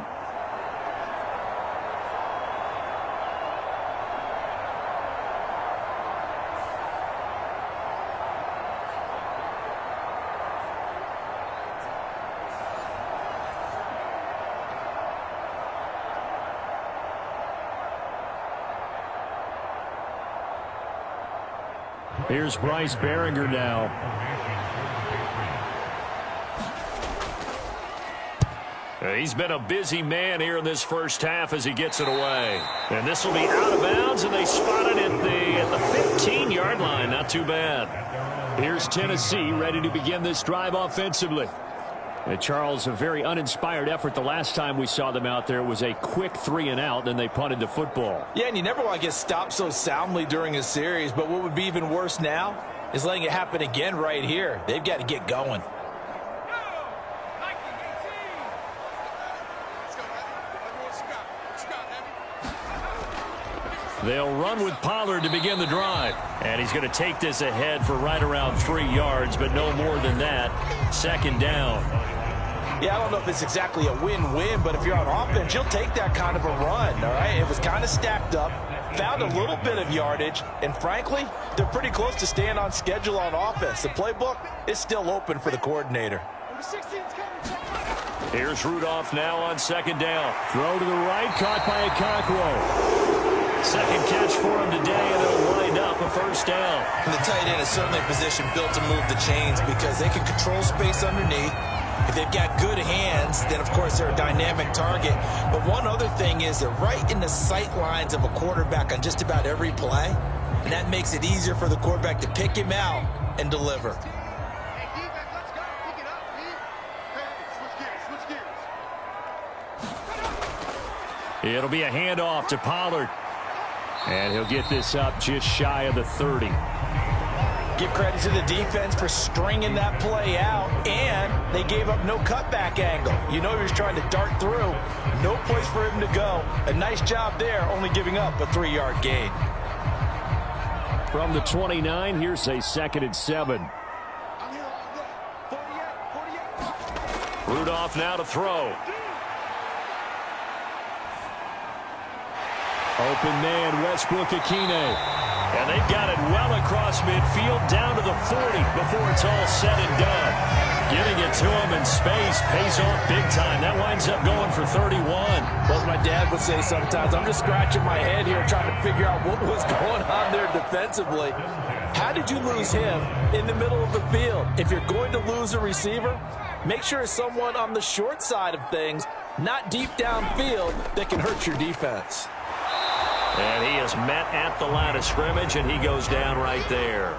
Here's Bryce Behringer now. He's been a busy man here in this first half as he gets it away. And this will be out of bounds, and they spot it at the 15-yard line. Not too bad. Here's Tennessee ready to begin this drive offensively. And Charles, a very uninspired effort the last time we saw them out there. It was a quick 3-and-out, then they punted the football. Yeah, and you never want to get stopped so soundly during a series, but what would be even worse now is letting it happen again right here. They've got to get going. They'll run with Pollard to begin the drive. And he's going to take this ahead for right around 3 yards, but no more than that. 2nd down. Yeah, I don't know if it's exactly a win-win, but if you're on offense, you'll take that kind of a run, all right? It was kind of stacked up, found a little bit of yardage, and frankly, they're pretty close to staying on schedule on offense. The playbook is still open for the coordinator. Here's Rudolph now on 2nd down. Throw to the right, caught by Okonkwo. 2nd catch for him today, and it'll wind up a 1st down. And the tight end is certainly a position built to move the chains because they can control space underneath. If they've got good hands, then, of course, they're a dynamic target. But one other thing is they're right in the sight lines of a quarterback on just about every play, and that makes it easier for the quarterback to pick him out and deliver. It'll be a handoff to Pollard. And he'll get this up just shy of the 30. Give credit to the defense for stringing that play out, and they gave up no cutback angle. You know he was trying to dart through. No place for him to go. A nice job there, only giving up a 3-yard gain. From the 29, here's a 2nd and 7. Rudolph now to throw. Open man, Westbrook-Ikhine. And they've got it well across midfield, down to the 40 before it's all said and done. Getting it to him in space pays off big time. That winds up going for 31. Well, as my dad would say sometimes, I'm just scratching my head here trying to figure out what was going on there defensively. How did you lose him in the middle of the field? If you're going to lose a receiver, make sure it's someone on the short side of things, not deep downfield, that can hurt your defense. And he is met at the line of scrimmage, and he goes down right there.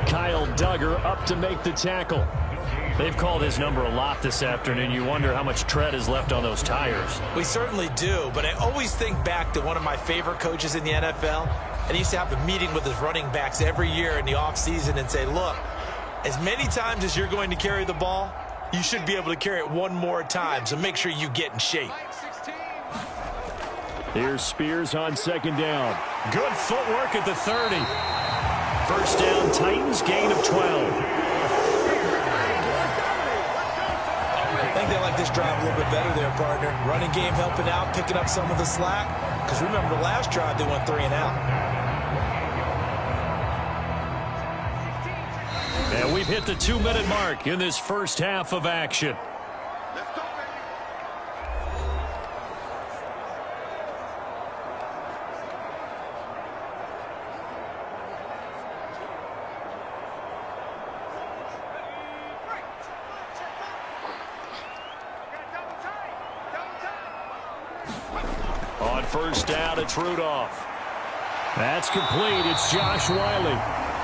Kyle Duggar up to make the tackle. They've called his number a lot this afternoon. You wonder how much tread is left on those tires. We certainly do, but I always think back to one of my favorite coaches in the NFL, and he used to have a meeting with his running backs every year in the offseason and say, look, as many times as you're going to carry the ball, you should be able to carry it one more time, so make sure you get in shape. Here's Spears on 2nd down. Good footwork at the 30. 1st down, Titans, gain of 12. I think they like this drive a little bit better there, partner. Running game helping out, picking up some of the slack. Because remember, the last drive, they went 3-and-out. And we've hit the 2-minute mark in this first half of action. On 1st down, it's Rudolph. That's complete. It's Josh Wiley.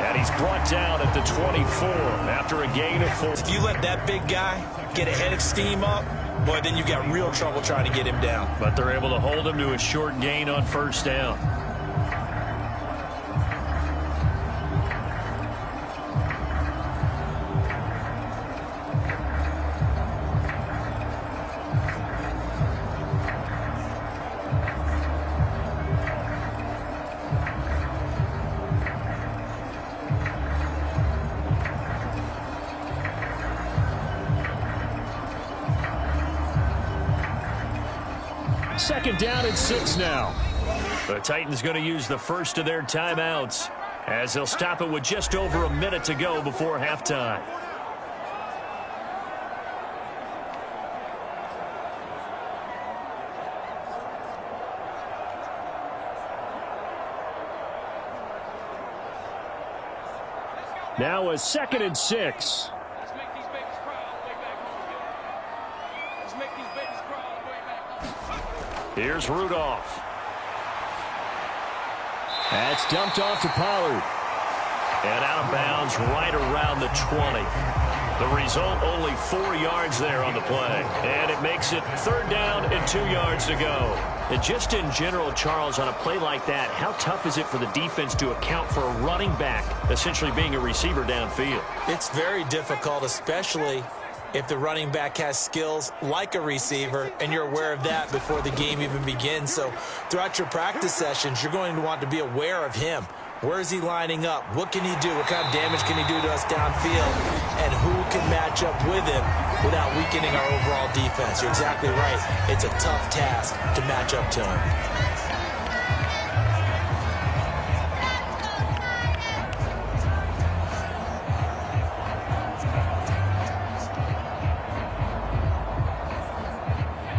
And he's brought down at the 24 after a gain of 4. If you let that big guy get a head of steam up, boy, then you've got real trouble trying to get him down. But they're able to hold him to a short gain on first down. Second down and 6 now. The Titans going to use the first of their timeouts as they'll stop it with just over a minute to go before halftime. Now a 2nd and 6. Let's make these babies cry all the way back home, man. Let's make these babies cry all the way back home. Here's Rudolph. That's dumped off to Pollard. And out of bounds right around the 20. The result, only 4 yards there on the play. And it makes it 3rd down and 2 yards to go. And just in general, Charles, on a play like that, how tough is it for the defense to account for a running back essentially being a receiver downfield? It's very difficult, especially if the running back has skills like a receiver, and you're aware of that before the game even begins. So throughout your practice sessions, you're going to want to be aware of him. Where is he lining up? What can he do? What kind of damage can he do to us downfield? And who can match up with him without weakening our overall defense? You're exactly right. It's a tough task to match up to him.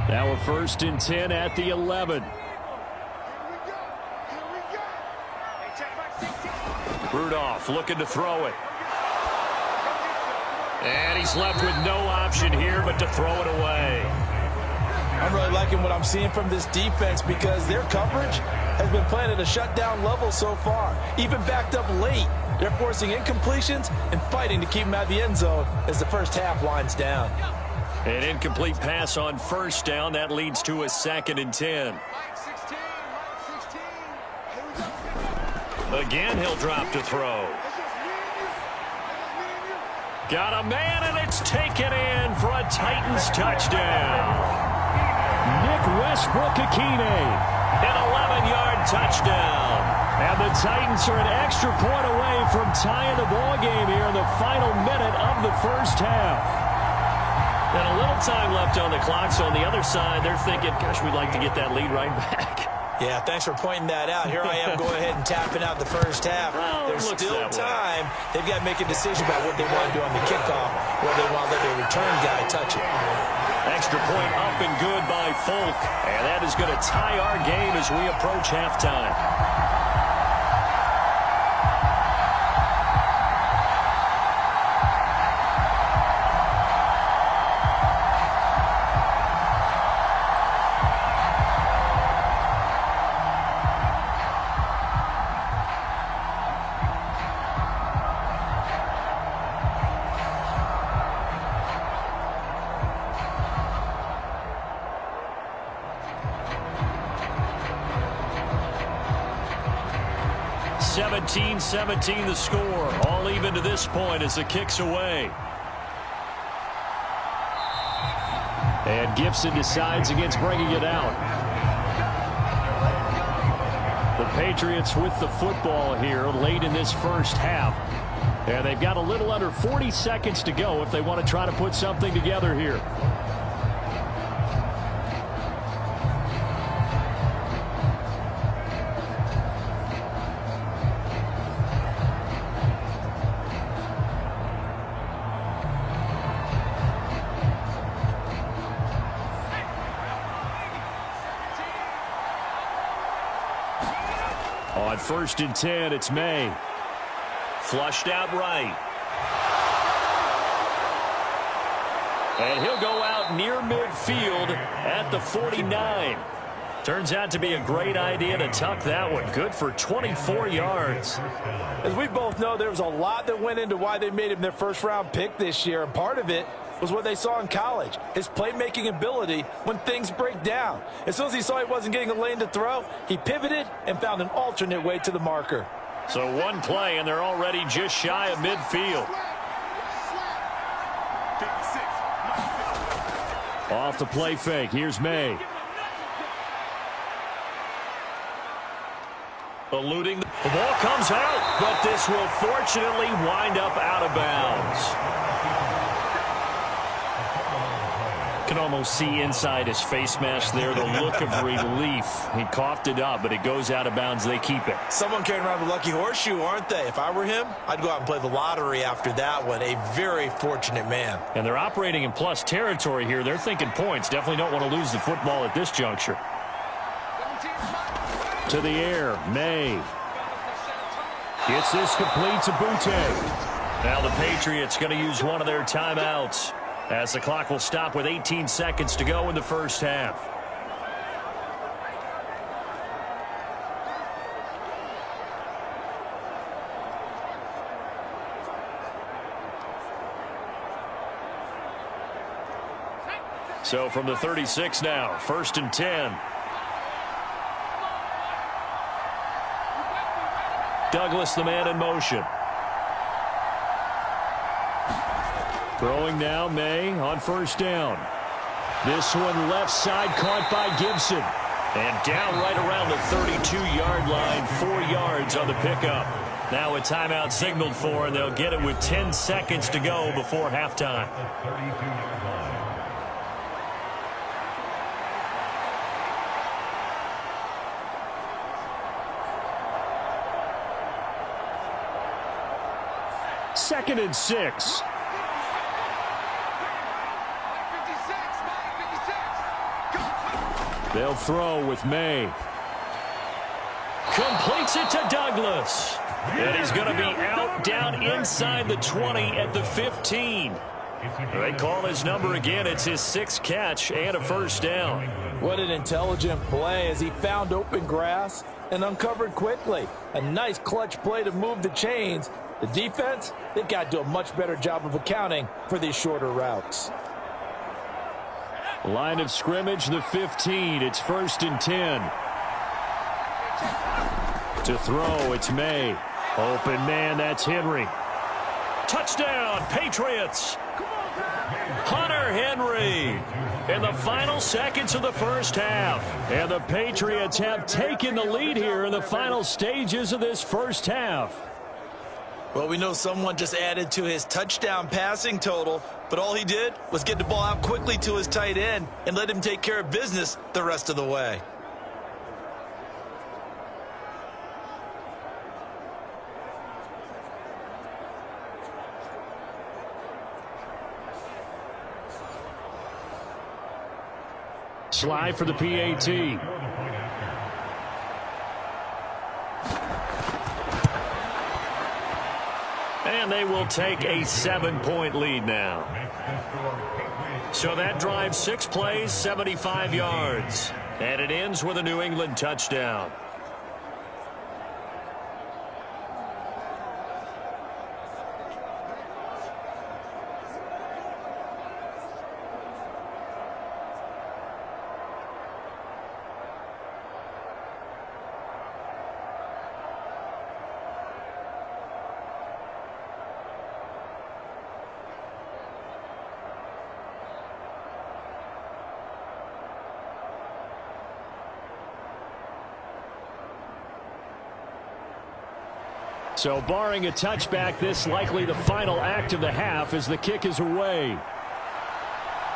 Now a 1st and 10 at the 11. Rudolph looking to throw it. And he's left with no option here but to throw it away. I'm really liking what I'm seeing from this defense because their coverage has been playing at a shutdown level so far. Even backed up late, they're forcing incompletions and fighting to keep them out of the end zone as the first half winds down. An incomplete pass on 1st down. That leads to a 2nd and 10. Again, he'll drop to throw. Got a man, and it's taken in for a Titans touchdown. Nick Westbrook-Akine, an 11-yard touchdown. And the Titans are an extra point away from tying the ball game here in the final minute of the first half. And a little time left on the clock, so on the other side, they're thinking, gosh, we'd like to get that lead right back. Yeah, thanks for pointing that out. Here I am going ahead and tapping out the first half. Well, there's still time. They've got to make a decision about what they want to do on the kickoff, whether they want to let their return guy touch it. Extra point up and good by Folk. And that is going to tie our game as we approach halftime. 17-17 the score. All even to this point as the kick's away. And Gibson decides against bringing it out. The Patriots with the football here late in this first half. And they've got a little under 40 seconds to go if they want to try to put something together here. On 1st and 10, it's May. Flushed out right. And he'll go out near midfield at the 49. Turns out to be a great idea to tuck that one. Good for 24 yards. As we both know, there was a lot that went into why they made him their first-round pick this year, and part of it was what they saw in college, his playmaking ability when things break down. As soon as he saw he wasn't getting a lane to throw, he pivoted and found an alternate way to the marker. So one play, and they're already just shy of midfield. Off the play fake, here's May. Eluding the ball comes out, but this will fortunately wind up out of bounds. Can almost see inside his face mask there the look of relief. He coughed it up, but it goes out of bounds. They keep it. Someone carrying around the lucky horseshoe, aren't they? If I were him, I'd go out and play the lottery after that one. A very fortunate man. And they're operating in plus territory here. They're thinking points. Definitely don't want to lose the football at this juncture. To the air, May. Gets this complete to Butte. Now the Patriots going to use one of their timeouts, as the clock will stop with 18 seconds to go in the first half. So from the 36 now, 1st and 10. Douglas, the man in motion. Throwing now, May on 1st down. This one left side caught by Gibson. And down right around the 32-yard line, 4 yards on the pickup. Now a timeout signaled for, and they'll get it with 10 seconds to go before halftime. Second and 6. They'll throw with May. Completes it to Douglas. And he's going to be out down inside the 20 at the 15. They call his number again. It's his 6th catch and a 1st down. What an intelligent play as he found open grass and uncovered quickly. A nice clutch play to move the chains. The defense, they've got to do a much better job of accounting for these shorter routes. Line of scrimmage, the 15. It's 1st and 10. To throw, it's May. Open man, that's Henry. Touchdown, Patriots. Hunter Henry in the final seconds of the first half. And the Patriots have taken the lead here in the final stages of this first half. Well, we know someone just added to his touchdown passing total, but all he did was get the ball out quickly to his tight end and let him take care of business the rest of the way. Slide for the PAT. And they will take a 7-point lead now. So that drives 6 plays, 75 yards. And it ends with a New England touchdown. So barring a touchback, this likely the final act of the half as the kick is away.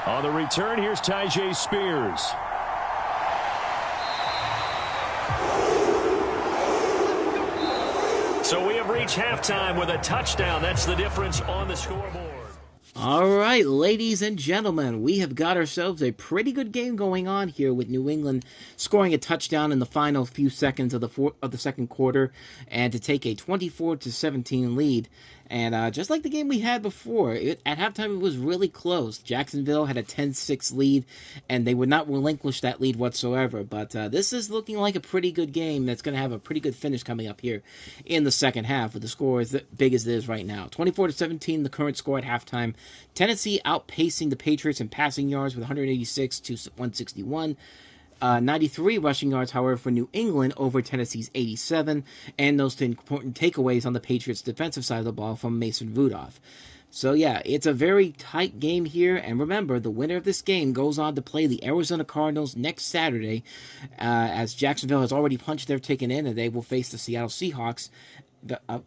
On the return, here's Tyjae Spears. So we have reached halftime with a touchdown. That's the difference on the scoreboard. All right, ladies and gentlemen, we have got ourselves a pretty good game going on here with New England scoring a touchdown in the final few seconds of the second quarter and to take a 24-17 lead. And just like the game we had before, at halftime it was really close. Jacksonville had a 10-6 lead, and they would not relinquish that lead whatsoever. But this is looking like a pretty good game that's going to have a pretty good finish coming up here in the second half, with the score as big as it is right now. 24-17, the current score at halftime. Tennessee outpacing the Patriots in passing yards with 186 to 161. 93 rushing yards, however, for New England over Tennessee's 87, and those important takeaways on the Patriots' defensive side of the ball from Mason Rudolph. So yeah, it's a very tight game here, and remember, the winner of this game goes on to play the Arizona Cardinals next Saturday, as Jacksonville has already punched their ticket in, and they will face the Seattle Seahawks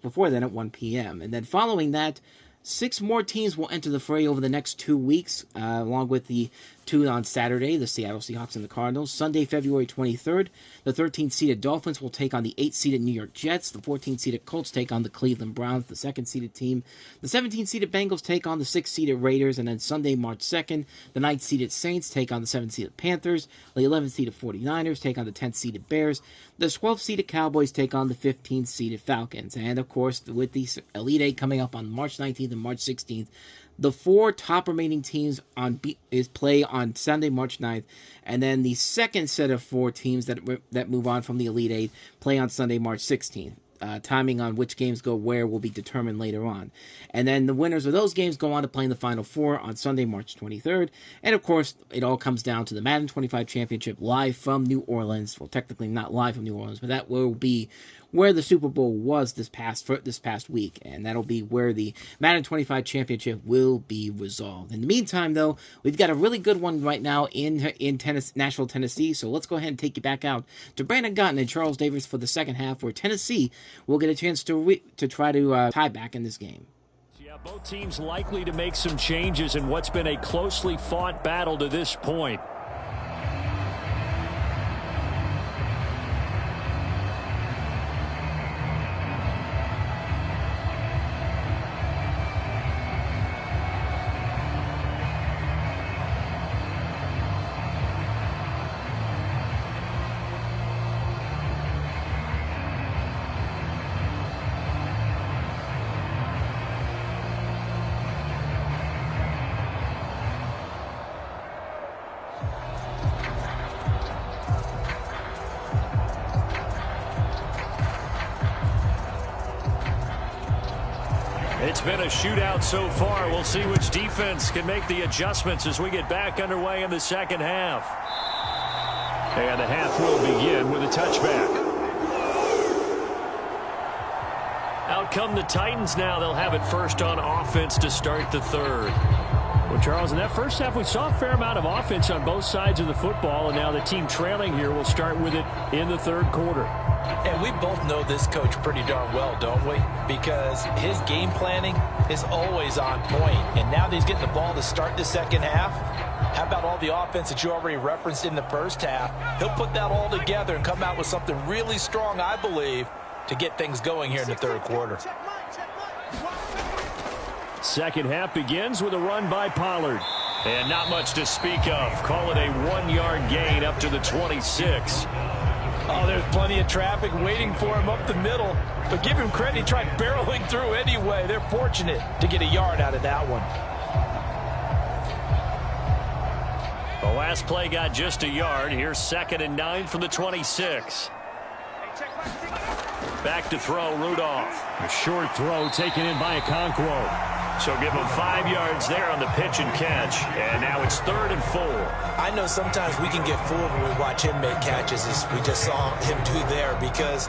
before then at 1 p.m. And then following that, 6 more teams will enter the fray over the next 2 weeks, along with the 2 on Saturday, the Seattle Seahawks and the Cardinals. Sunday, February 23rd, the 13th-seeded Dolphins will take on the 8th-seeded New York Jets. The 14th-seeded Colts take on the Cleveland Browns, the 2nd-seeded team. The 17th-seeded Bengals take on the 6th-seeded Raiders. And then Sunday, March 2nd, the 9th-seeded Saints take on the 7th-seeded Panthers. The 11th-seeded 49ers take on the 10th-seeded Bears. The 12th-seeded Cowboys take on the 15th-seeded Falcons. And, of course, with the Elite Eight coming up on March 19th and March 16th, the 4 top remaining teams play on Sunday, March 9th, and then the second set of 4 teams that move on from the Elite Eight play on Sunday, March 16th. Timing on which games go where will be determined later on. And then the winners of those games go on to play in the Final Four on Sunday, March 23rd. And, of course, it all comes down to the Madden 25 Championship live from New Orleans. Well, technically not live from New Orleans, but that will be where the Super Bowl was this past week, and that'll be where the Madden 25 Championship will be resolved. In the meantime, though, we've got a really good one right now in Nashville, Tennessee, so let's go ahead and take you back out to Brandon Gotton and Charles Davis for the second half, where Tennessee will get a chance to try to tie back in this game. Yeah, both teams likely to make some changes in what's been a closely fought battle to this point. It's been a shootout so far. We'll see which defense can make the adjustments as we get back underway in the second half. And the half will begin with a touchback. Out come the Titans now. They'll have it first on offense to start the third. Well, Charles, in that first half, we saw a fair amount of offense on both sides of the football, and now the team trailing here will start with it in the third quarter. And we both know this coach pretty darn well, don't we? Because his game planning is always on point. And now that he's getting the ball to start the second half, how about all the offense that you already referenced in the first half? He'll put that all together and come out with something really strong, I believe, to get things going here in the third quarter. Second half begins with a run by Pollard. And not much to speak of. Call it a 1-yard gain up to the 26. Oh, there's plenty of traffic waiting for him up the middle. But give him credit, he tried barreling through anyway. They're fortunate to get a yard out of that one. The last play got just a yard. Here's 2nd and 9 from the 26. Back to throw, Rudolph. A short throw taken in by Okonkwo. So give him 5 yards there on the pitch and catch. And now it's 3rd and 4. I know sometimes we can get fooled when we watch him make catches, as we just saw him do there, because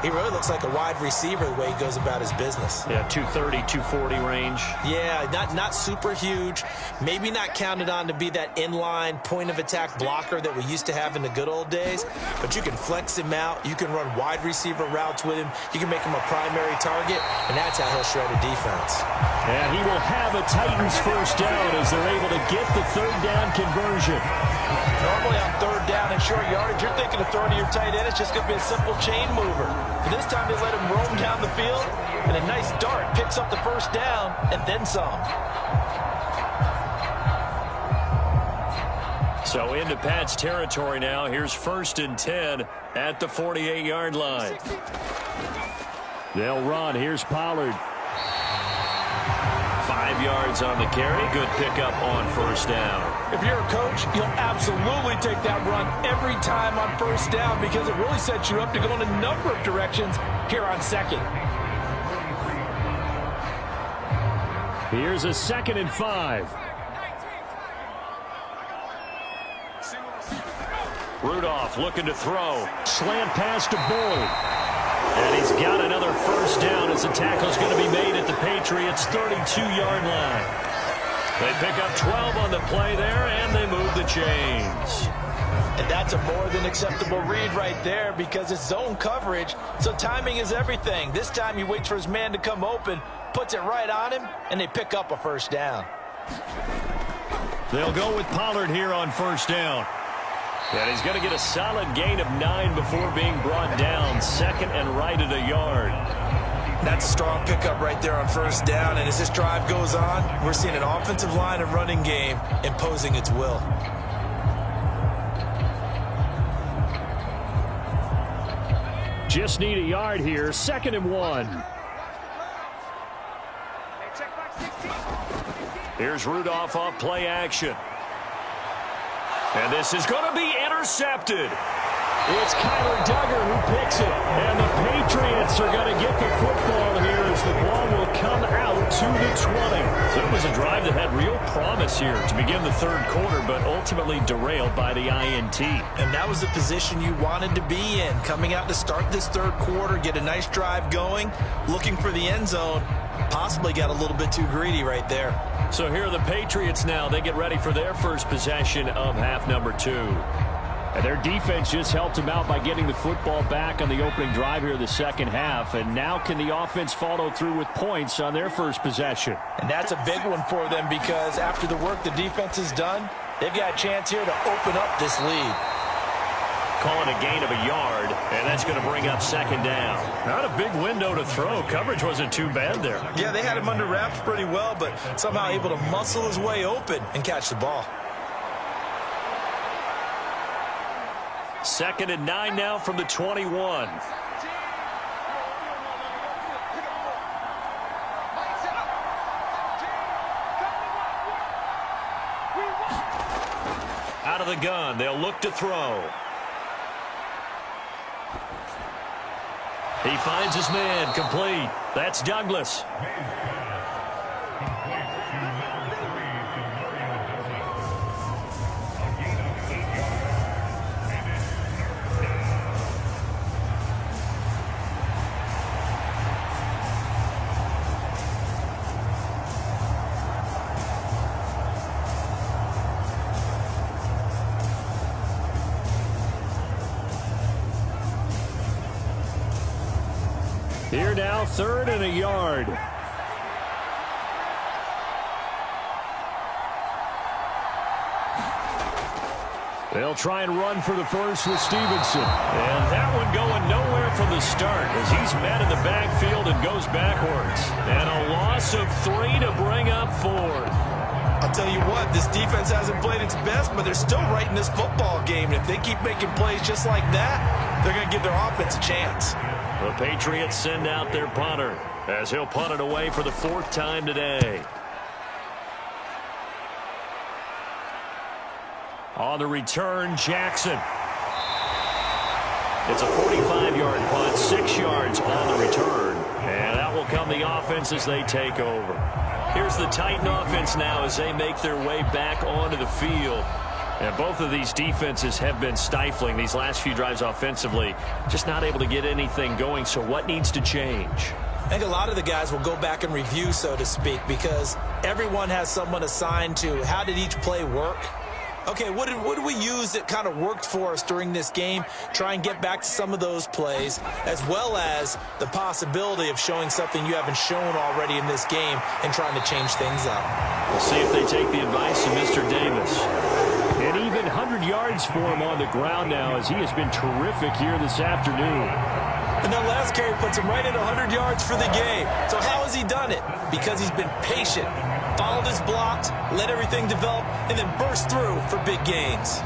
he really looks like a wide receiver the way he goes about his business. Yeah, 230, 240 range. Yeah, not super huge. Maybe not counted on to be that inline point-of-attack blocker that we used to have in the good old days. But you can flex him out. You can run wide receiver routes with him. You can make him a primary target, and that's how he'll shred a defense. And he will have a Titans first down as they're able to get the third down conversion. Normally on third down and short yardage, you're thinking of throwing to your tight end. It's just going to be a simple chain mover. But this time they let him roam down the field, and a nice dart picks up the first down and then some. So into Pat's territory now. Here's 1st and 10 at the 48-yard line. They'll run. Here's Pollard. 5 yards on the carry. Good pickup on first down. If you're a coach, you'll absolutely take that run every time on first down because it really sets you up to go in a number of directions here on second. Here's a 2nd and 5. Rudolph looking to throw. Slant pass to Boyd. And he's got another first down as the tackle's going to be made at the Patriots' 32-yard line. They pick up 12 on the play there, and they move the chains. And that's a more than acceptable read right there because it's zone coverage, so timing is everything. This time he waits for his man to come open, puts it right on him, and they pick up a first down. They'll go with Pollard here on first down. And he's going to get a solid gain of 9 before being brought down. 2nd and right at a yard. That's a strong pickup right there on first down, and as this drive goes on, we're seeing an offensive line and running game imposing its will. Just need a yard here. 2nd and 1. Here's Rudolph off play action. And this is going to be intercepted. It's Kyler Duggar who picks it. And the Patriots are going to get the football here as the ball will come out to the 20. So it was a drive that had real promise here to begin the third quarter, but ultimately derailed by the INT. And that was the position you wanted to be in. Coming out to start this third quarter, get a nice drive going, looking for the end zone. Possibly got a little bit too greedy right there. So here are the Patriots now. They get ready for their first possession of half number 2. And their defense just helped them out by getting the football back on the opening drive here in the second half. And now can the offense follow through with points on their first possession? And that's a big one for them because after the work the defense has done, they've got a chance here to open up this lead. Calling a gain of a yard, and that's going to bring up 2nd down. Not a big window to throw. Coverage wasn't too bad there. Yeah, they had him under wraps pretty well, but somehow able to muscle his way open and catch the ball. 2nd and 9 now from the 21. Out of the gun, they'll look to throw. He finds his man, complete. That's Douglas. Here now, 3rd and a yard. They'll try and run for the first with Stevenson. And that one going nowhere from the start as he's met in the backfield and goes backwards. And a loss of 3 to bring up 4th. I'll tell you what, this defense hasn't played its best, but they're still right in this football game. And if they keep making plays just like that, they're going to give their offense a chance. The Patriots send out their punter as he'll punt it away for the 4th time today. On the return, Jackson. It's a 45-yard punt, 6 yards on the return. And out will come the offense as they take over. Here's the Titan offense now as they make their way back onto the field. And both of these defenses have been stifling these last few drives offensively. Just not able to get anything going. So what needs to change? I think a lot of the guys will go back and review, so to speak, because everyone has someone assigned to how did each play work. Okay, what did we use that kind of worked for us during this game? Try and get back to some of those plays, as well as the possibility of showing something you haven't shown already in this game and trying to change things up. We'll see if they take the advice of Mr. Davis. And even 100 yards for him on the ground now as he has been terrific here this afternoon. And that last carry puts him right at 100 yards for the game. So how has he done it? Because he's been patient, followed his blocks, let everything develop, and then burst through for big gains.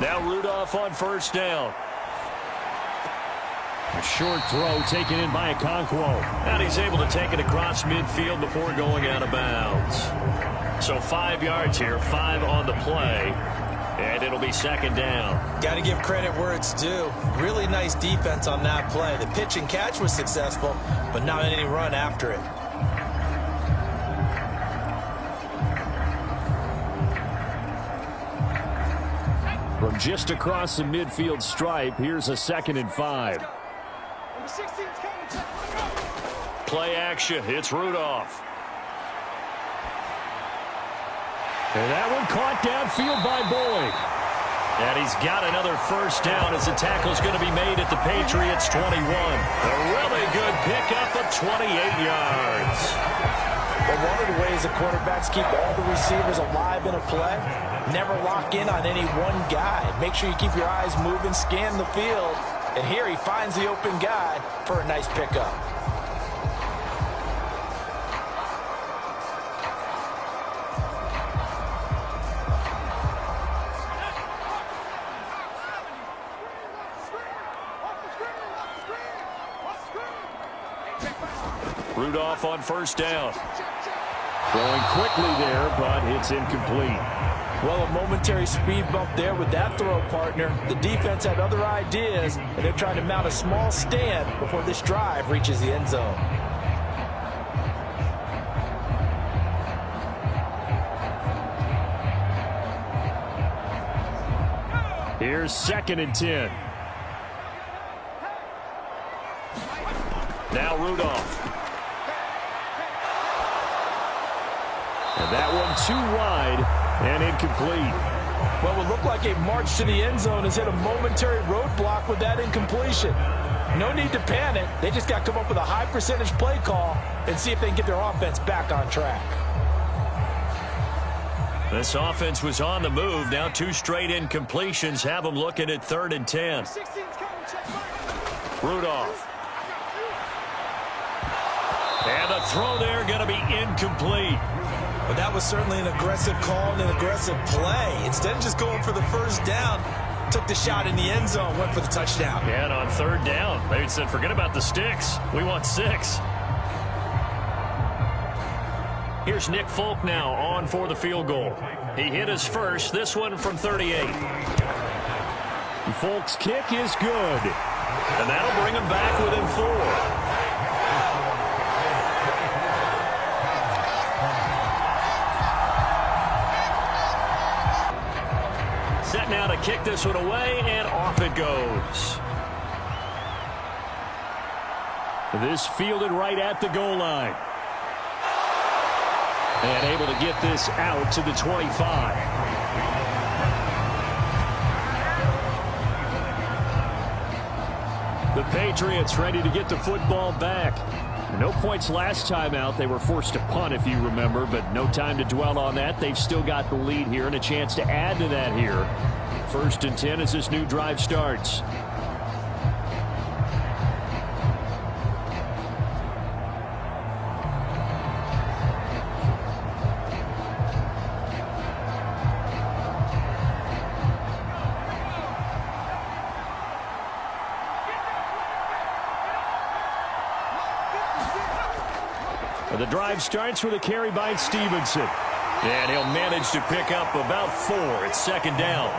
Now Rudolph on first down. A short throw taken in by Okonkwo. And he's able to take it across midfield before going out of bounds. So 5 yards here, 5 on the play. And it'll be second down. Got to give credit where it's due. Really nice defense on that play. The pitch and catch was successful, but not any run after it. From just across the midfield stripe, here's a 2nd and 5. Play action. It's Rudolph. And that one caught downfield by Boyd. And he's got another first down as the tackle's going to be made at the Patriots 21. A really good pickup of 28 yards. Well, one of the ways the quarterbacks keep all the receivers alive in a play, never lock in on any one guy. Make sure you keep your eyes moving, scan the field. And here he finds the open guy for a nice pickup. Rudolph on first down. Throwing quickly there, but it's incomplete. Well, a momentary speed bump there with that throw, partner. The defense had other ideas, and they're trying to mount a small stand before this drive reaches the end zone. Here's 2nd and 10. Now Rudolph. And that one too wide and incomplete. Well, it looked like a march to the end zone has hit a momentary roadblock with that incompletion. No need to panic. They just got to come up with a high percentage play call and see if they can get their offense back on track. This offense was on the move. Now 2 straight incompletions have them looking at 3rd and 10. Rudolph. And the throw there going to be incomplete. But that was certainly an aggressive call and an aggressive play. Instead of just going for the first down, took the shot in the end zone, went for the touchdown. And on 3rd down, they said, forget about the sticks. We want 6. Here's Nick Folk now on for the field goal. He hit his first, this one from 38. Folk's kick is good. And that'll bring him back within 4. Set now to kick this one away, and off it goes. This fielded right at the goal line. And able to get this out to the 25. The Patriots ready to get the football back. No points last time out. They were forced to punt, if you remember, but no time to dwell on that. They've still got the lead here and a chance to add to that here. 1st and 10 as this new drive starts. The drive starts with a carry by Stevenson. And he'll manage to pick up about 4. It's 2nd down.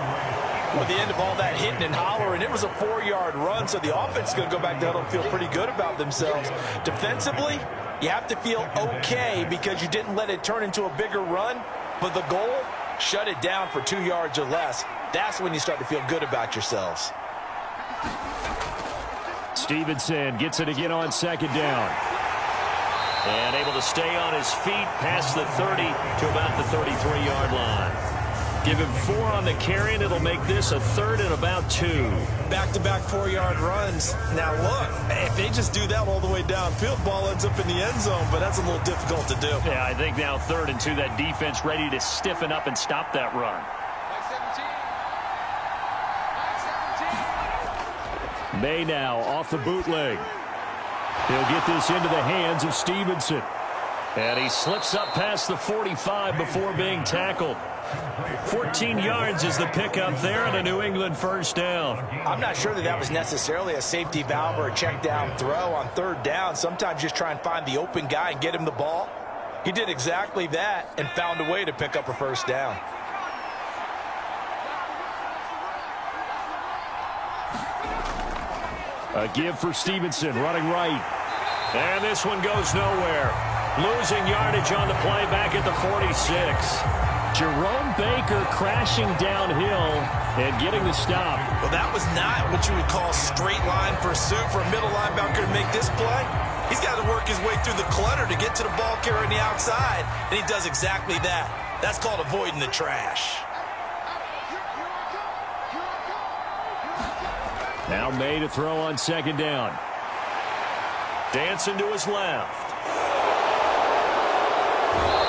With the end of all that hitting and hollering, it was a 4-yard run, so the offense is going to go back down and feel pretty good about themselves. Defensively, you have to feel okay because you didn't let it turn into a bigger run, but the goal, shut it down for 2 yards or less. That's when you start to feel good about yourselves. Stevenson gets it again on 2nd down. And able to stay on his feet past the 30 to about the 33-yard line. Give him 4 on the carry, and it'll make this a 3rd and about 2. Back-to-back 4-yard runs. Now, look, if they just do that all the way downfield, ball ends up in the end zone, but that's a little difficult to do. Yeah, I think now 3rd and 2, that defense ready to stiffen up and stop that run. May now off the bootleg. He'll get this into the hands of Stevenson. And he slips up past the 45 before being tackled. 14 yards is the pickup there and a New England first down. I'm not sure that was necessarily a safety valve or a check down throw on third down. Sometimes just try and find the open guy and get him the ball. He did exactly that and found a way to pick up a first down. A give for Stevenson, running right. And this one goes nowhere. Losing yardage on the play back at the 46. Jerome Baker crashing downhill and getting the stop. Well, that was not what you would call straight line pursuit for a middle linebacker to make this play. He's got to work his way through the clutter to get to the ball carrier on the outside, and he does exactly that. That's called avoiding the trash. Now May to throw on second down. Dancing to his left.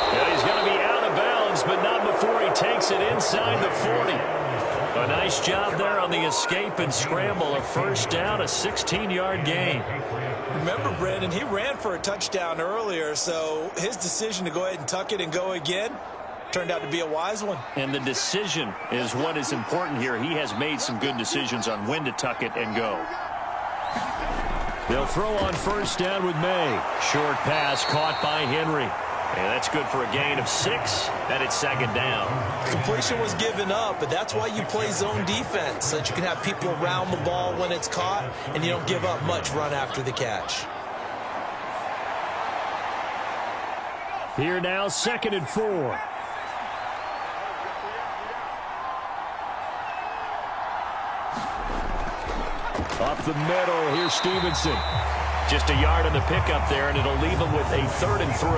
And he's going to be out of bounds, but not before he takes it inside the 40. A nice job there on the escape and scramble. A first down, a 16-yard gain. Remember, Brandon, he ran for a touchdown earlier, so his decision to go ahead and tuck it and go again turned out to be a wise one. And the decision is what is important here. He has made some good decisions on when to tuck it and go. They'll throw on first down with May. Short pass caught by Henry. And that's good for a gain of 6, and it's second down. Completion was given up, but that's why you play zone defense, so that you can have people around the ball when it's caught, and you don't give up much run after the catch. Here now, 2nd and 4. Up the middle, here's Stevenson. Just a yard on the pickup there, and it'll leave them with a 3rd and 3.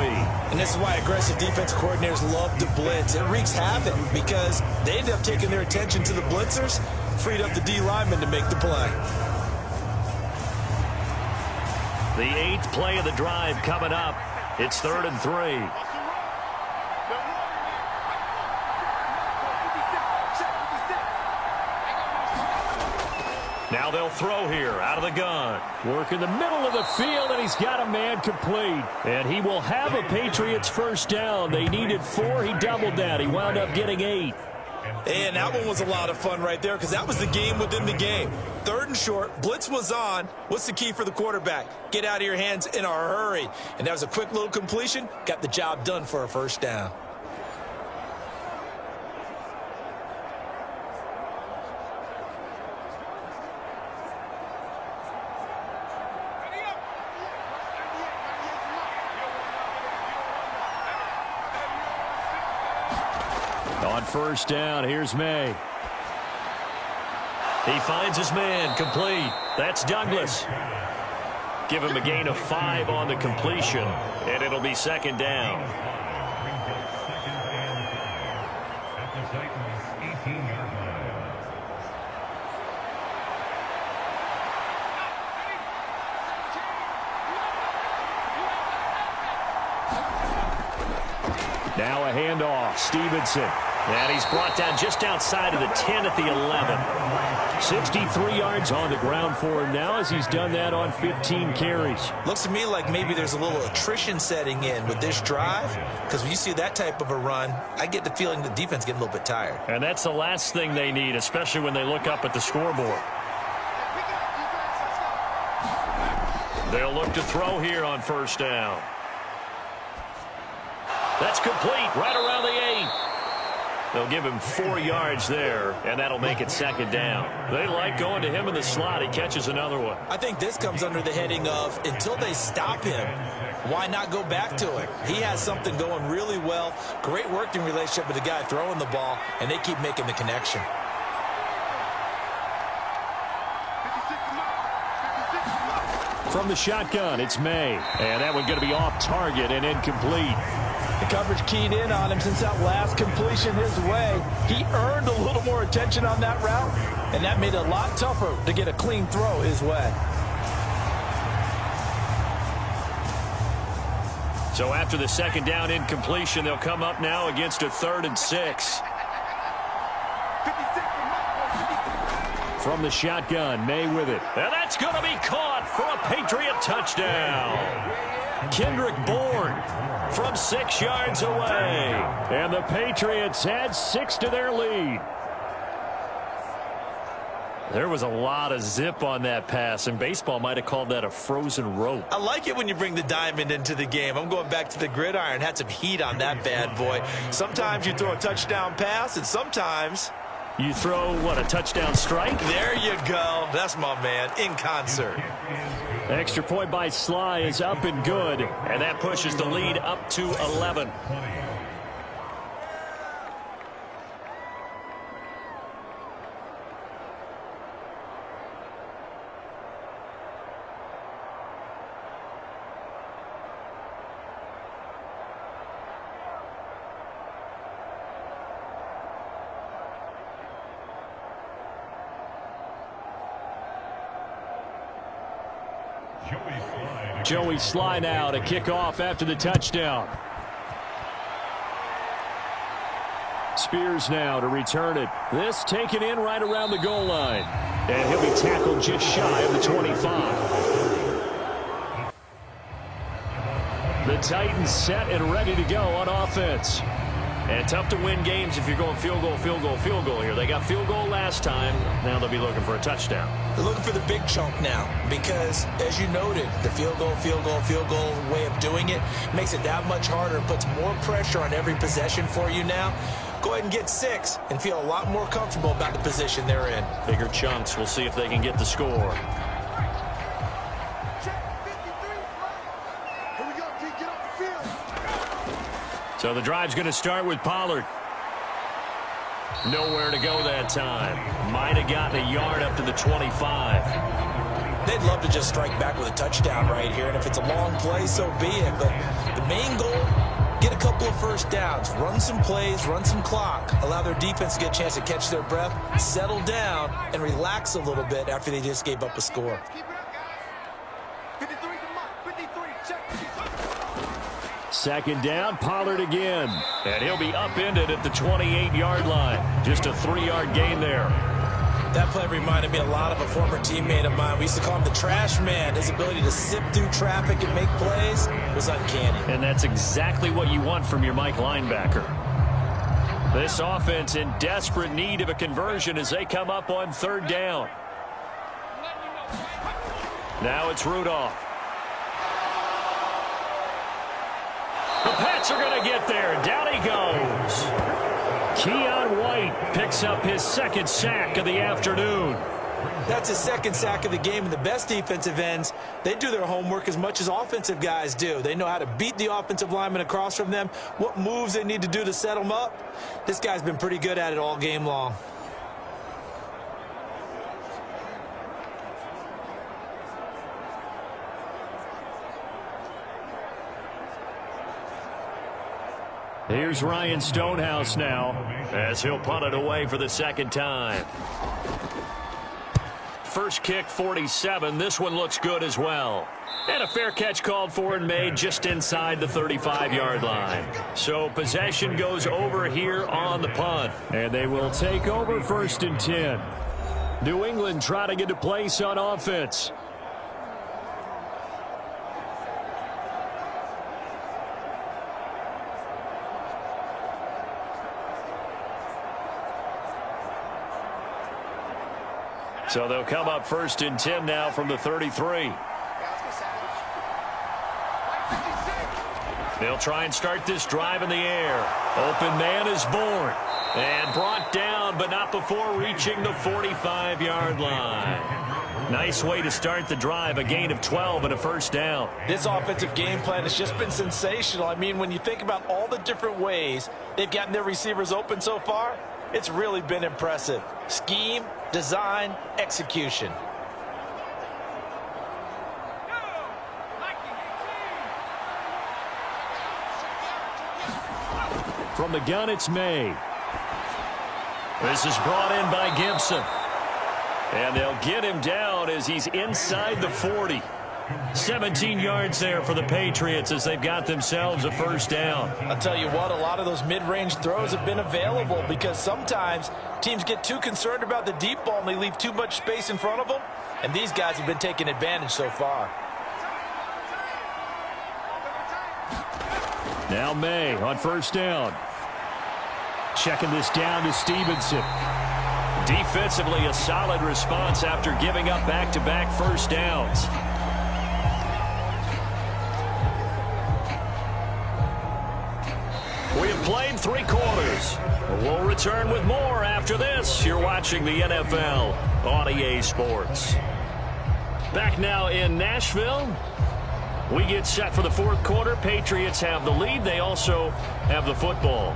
And this is why aggressive defense coordinators love to blitz. It wreaks havoc because they end up taking their attention to the blitzers, freed up the D lineman to make the play. The 8th play of the drive coming up. It's 3rd and 3. Now they'll throw here out of the gun. Work in the middle of the field, and he's got a man complete. And he will have a Patriots first down. They needed 4. He doubled that. He wound up getting 8. And that one was a lot of fun right there because that was the game within the game. 3rd and short. Blitz was on. What's the key for the quarterback? Get out of your hands in a hurry. And that was a quick little completion. Got the job done for a first down. On first down, here's May. He finds his man, complete. That's Douglas. Give him a gain of 5 on the completion, and it'll be second down. Now a handoff, Stevenson. And he's brought down just outside of the 10 at the 11. 63 yards on the ground for him now as he's done that on 15 carries. Looks to me like maybe there's a little attrition setting in with this drive because when you see that type of a run, I get the feeling the defense getting a little bit tired. And that's the last thing they need, especially when they look up at the scoreboard. They'll look to throw here on first down. That's complete right around the 8. They'll give him 4 yards there, and that'll make it second down. They like going to him in the slot. He catches another one. I think this comes under the heading of until they stop him, why not go back to it? He has something going really well. Great working relationship with the guy throwing the ball, and they keep making the connection. From the shotgun, it's May. And that one going to be off target and incomplete. The coverage keyed in on him since that last completion his way. He earned a little more attention on that route, and that made it a lot tougher to get a clean throw his way. So after the second down incompletion, they'll come up now against a 3rd and 6. From the shotgun, May with it. And that's going to be caught for a Patriot touchdown. Kendrick Bourne from 6 yards away. And the Patriots add 6 to their lead. There was a lot of zip on that pass, and baseball might have called that a frozen rope. I like it when you bring the diamond into the game. I'm going back to the gridiron. Had some heat on that bad boy. Sometimes you throw a touchdown pass, and sometimes you throw, what, a touchdown strike? There you go. That's my man, in concert. Extra point by Sly is up and good. And that pushes the lead up to 11. Joey Sly now to kick off after the touchdown. Spears now to return it. This taken in right around the goal line. And he'll be tackled just shy of the 25. The Titans set and ready to go on offense. And tough to win games if you're going field goal, field goal, field goal here. They got field goal last time. Now they'll be looking for a touchdown. They're looking for the big chunk now because, as you noted, the field goal way of doing it makes it that much harder and puts more pressure on every possession for you now. Go ahead and get 6 and feel a lot more comfortable about the position they're in. Bigger chunks. We'll see if they can get the score. So the drive's going to start with Pollard. Nowhere to go that time. Might have gotten a yard up to the 25. They'd love to just strike back with a touchdown right here, and if it's a long play, so be it. But the main goal, get a couple of first downs, run some plays, run some clock, allow their defense to get a chance to catch their breath, settle down, and relax a little bit after they just gave up a score. Second down, Pollard again. And he'll be upended at the 28-yard line. Just a 3-yard gain there. That play reminded me a lot of a former teammate of mine. We used to call him the trash man. His ability to zip through traffic and make plays was uncanny. And that's exactly what you want from your Mike linebacker. This offense in desperate need of a conversion as they come up on 3rd down. Now it's Rudolph. The Pats are going to get there. Down he goes. Keon White picks up his 2nd sack of the afternoon. That's his 2nd sack of the game, and the best defensive ends, they do their homework as much as offensive guys do. They know how to beat the offensive lineman across from them, what moves they need to do to set them up. This guy's been pretty good at it all game long. Here's Ryan Stonehouse now as he'll punt it away for the 2nd time. First kick, 47. This one looks good as well. And a fair catch called for and made just inside the 35-yard line. So possession goes over here on the punt. And they will take over 1st and 10. New England trying to get a place on offense. So they'll come up 1st and 10 now from the 33. They'll try and start this drive in the air. Open man is Bourne. And brought down, but not before reaching the 45-yard line. Nice way to start the drive, a gain of 12 and a 1st down. This offensive game plan has just been sensational. I mean, when you think about all the different ways they've gotten their receivers open so far, it's really been impressive. Scheme, design, execution. From the gun, it's May. This is brought in by Gibson. And they'll get him down as he's inside the 40. 17 yards there for the Patriots as they've got themselves a 1st down. I'll tell you what, a lot of those mid-range throws have been available because sometimes teams get too concerned about the deep ball and they leave too much space in front of them. And these guys have been taking advantage so far. Now May on first down. Checking this down to Stevenson. Defensively, a solid response after giving up back-to-back first downs. We have played 3 quarters. We'll return with more after this. You're watching the NFL on EA Sports. Back now in Nashville. We get set for the 4th quarter. Patriots have the lead. They also have the football.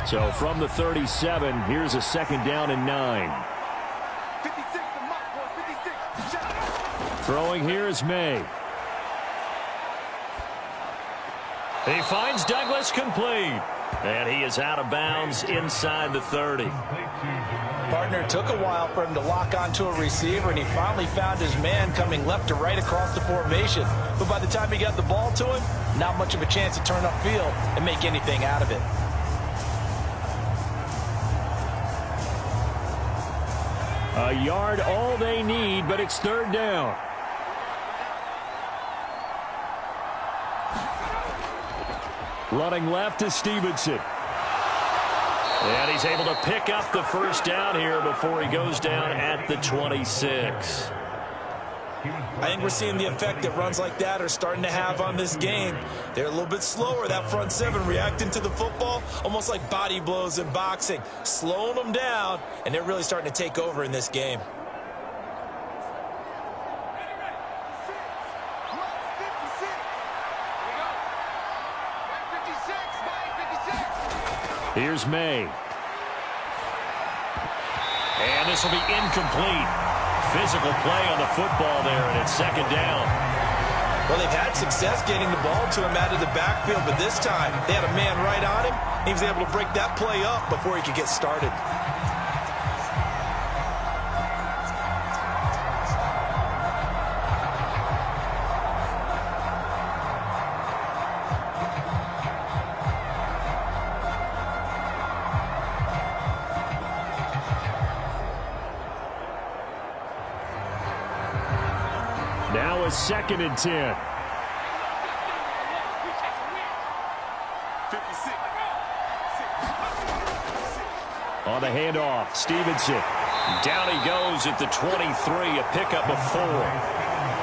So from the 37, here's a 2nd down and 9. 56, Throwing here is May. He finds Douglas complete. And he is out of bounds inside the 30. Partner, took a while for him to lock onto a receiver, and he finally found his man coming left to right across the formation. But by the time he got the ball to him, not much of a chance to turn upfield and make anything out of it. A yard all they need, but it's 3rd down. Running left is Stevenson. And he's able to pick up the first down here before he goes down at the 26. I think we're seeing the effect that runs like that are starting to have on this game. They're a little bit slower, that front 7, reacting to the football, almost like body blows in boxing, slowing them down, and they're really starting to take over in this game. Here's May. And this will be incomplete. Physical play on the football there, and it's 2nd down. Well, they've had success getting the ball to him out of the backfield, but this time they had a man right on him. He was able to break that play up before he could get started. Now a 2nd and 10. On the handoff, Stevenson. Down he goes at the 23, a pickup of 4.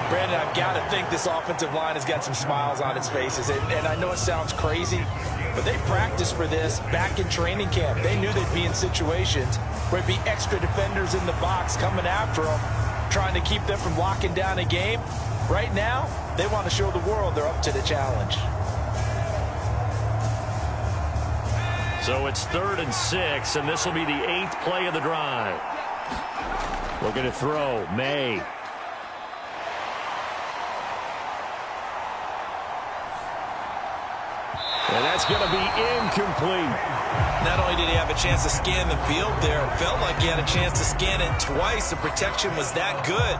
Brandon, I've got to think this offensive line has got some smiles on its faces. And I know it sounds crazy, but they practiced for this back in training camp. They knew they'd be in situations where it'd be extra defenders in the box coming after them, trying to keep them from locking down a game. Right now, they want to show the world they're up to the challenge. So it's 3rd and 6, and this will be the 8th play of the drive. Looking to throw, May. And that's going to be incomplete. Not only did he have a chance to scan the field there, it felt like he had a chance to scan it twice. The protection was that good.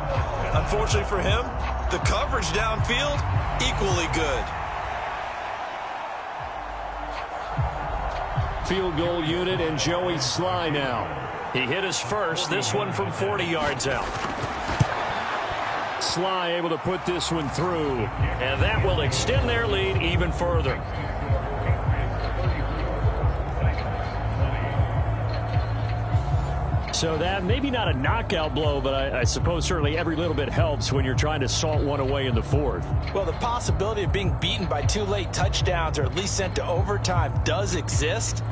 Unfortunately for him, the coverage downfield, equally good. Field goal unit and Joey Sly now. He hit his first, this one from 40 yards out. Sly able to put this one through. And that will extend their lead even further. So that maybe not a knockout blow, but I suppose certainly every little bit helps when you're trying to salt one away in the 4th. Well, the possibility of being beaten by 2 late touchdowns or at least sent to overtime does exist.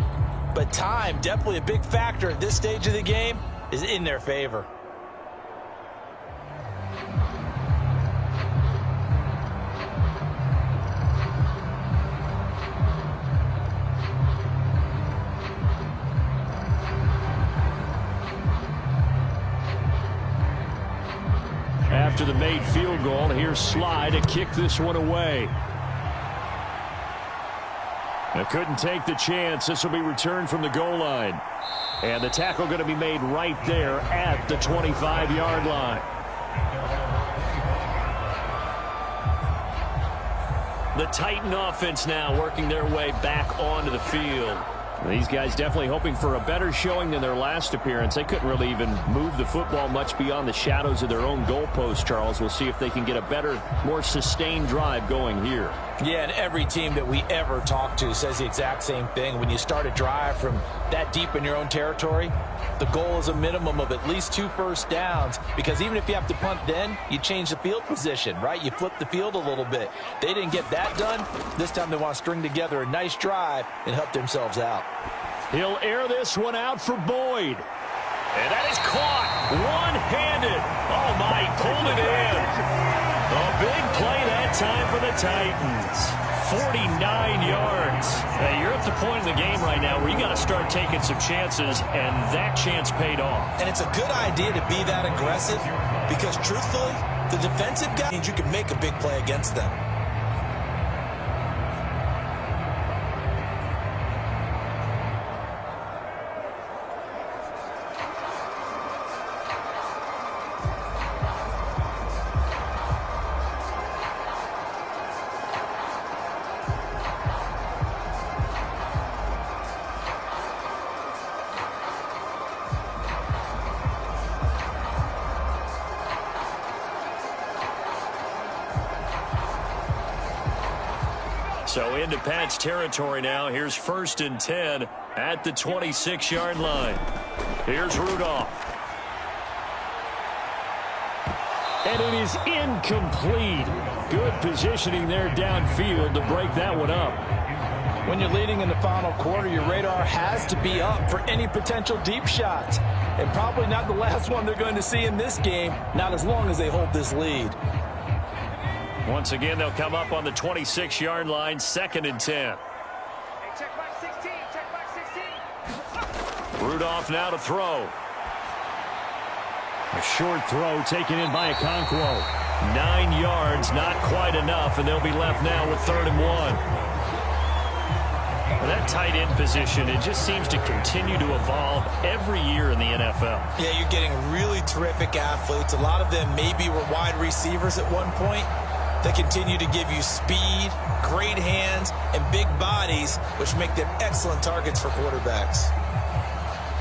But time, definitely a big factor at this stage of the game, is in their favor. After the made field goal, here's Sly to kick this one away. They couldn't take the chance. This will be returned from the goal line. And the tackle going to be made right there at the 25-yard line. The Titan offense now working their way back onto the field. These guys definitely hoping for a better showing than their last appearance. They couldn't really even move the football much beyond the shadows of their own goalpost, Charles. We'll see if they can get a better, more sustained drive going here. Yeah, and every team that we ever talk to says the exact same thing. When you start a drive from that deep in your own territory, the goal is a minimum of at least 2 first downs, because even if you have to punt then, you change the field position, right? You flip the field a little bit. They didn't get that done. This time they want to string together a nice drive and help themselves out. He'll air this one out for Boyd. And that is caught one-handed. Oh, my, pulled it in. A big play that time for the Titans. 49 yards. Hey, you're at the point in the game right now where you got to start taking some chances, and that chance paid off. And it's a good idea to be that aggressive because, truthfully, the defensive guy means you can make a big play against them. So into Pat's territory now. Here's 1st and 10 at the 26-yard line. Here's Rudolph. And it is incomplete. Good positioning there downfield to break that one up. When you're leading in the final quarter, your radar has to be up for any potential deep shots. And probably not the last one they're going to see in this game, not as long as they hold this lead. Once again, they'll come up on the 26-yard line, 2nd and 10. Hey, check back 16. Check back 16. Rudolph now to throw. A short throw taken in by Okonkwo. 9 yards, not quite enough, and they'll be left now with 3rd and 1. Well, that tight end position, it just seems to continue to evolve every year in the NFL. Yeah, you're getting really terrific athletes. A lot of them maybe were wide receivers at one point. They continue to give you speed, great hands, and big bodies, which make them excellent targets for quarterbacks.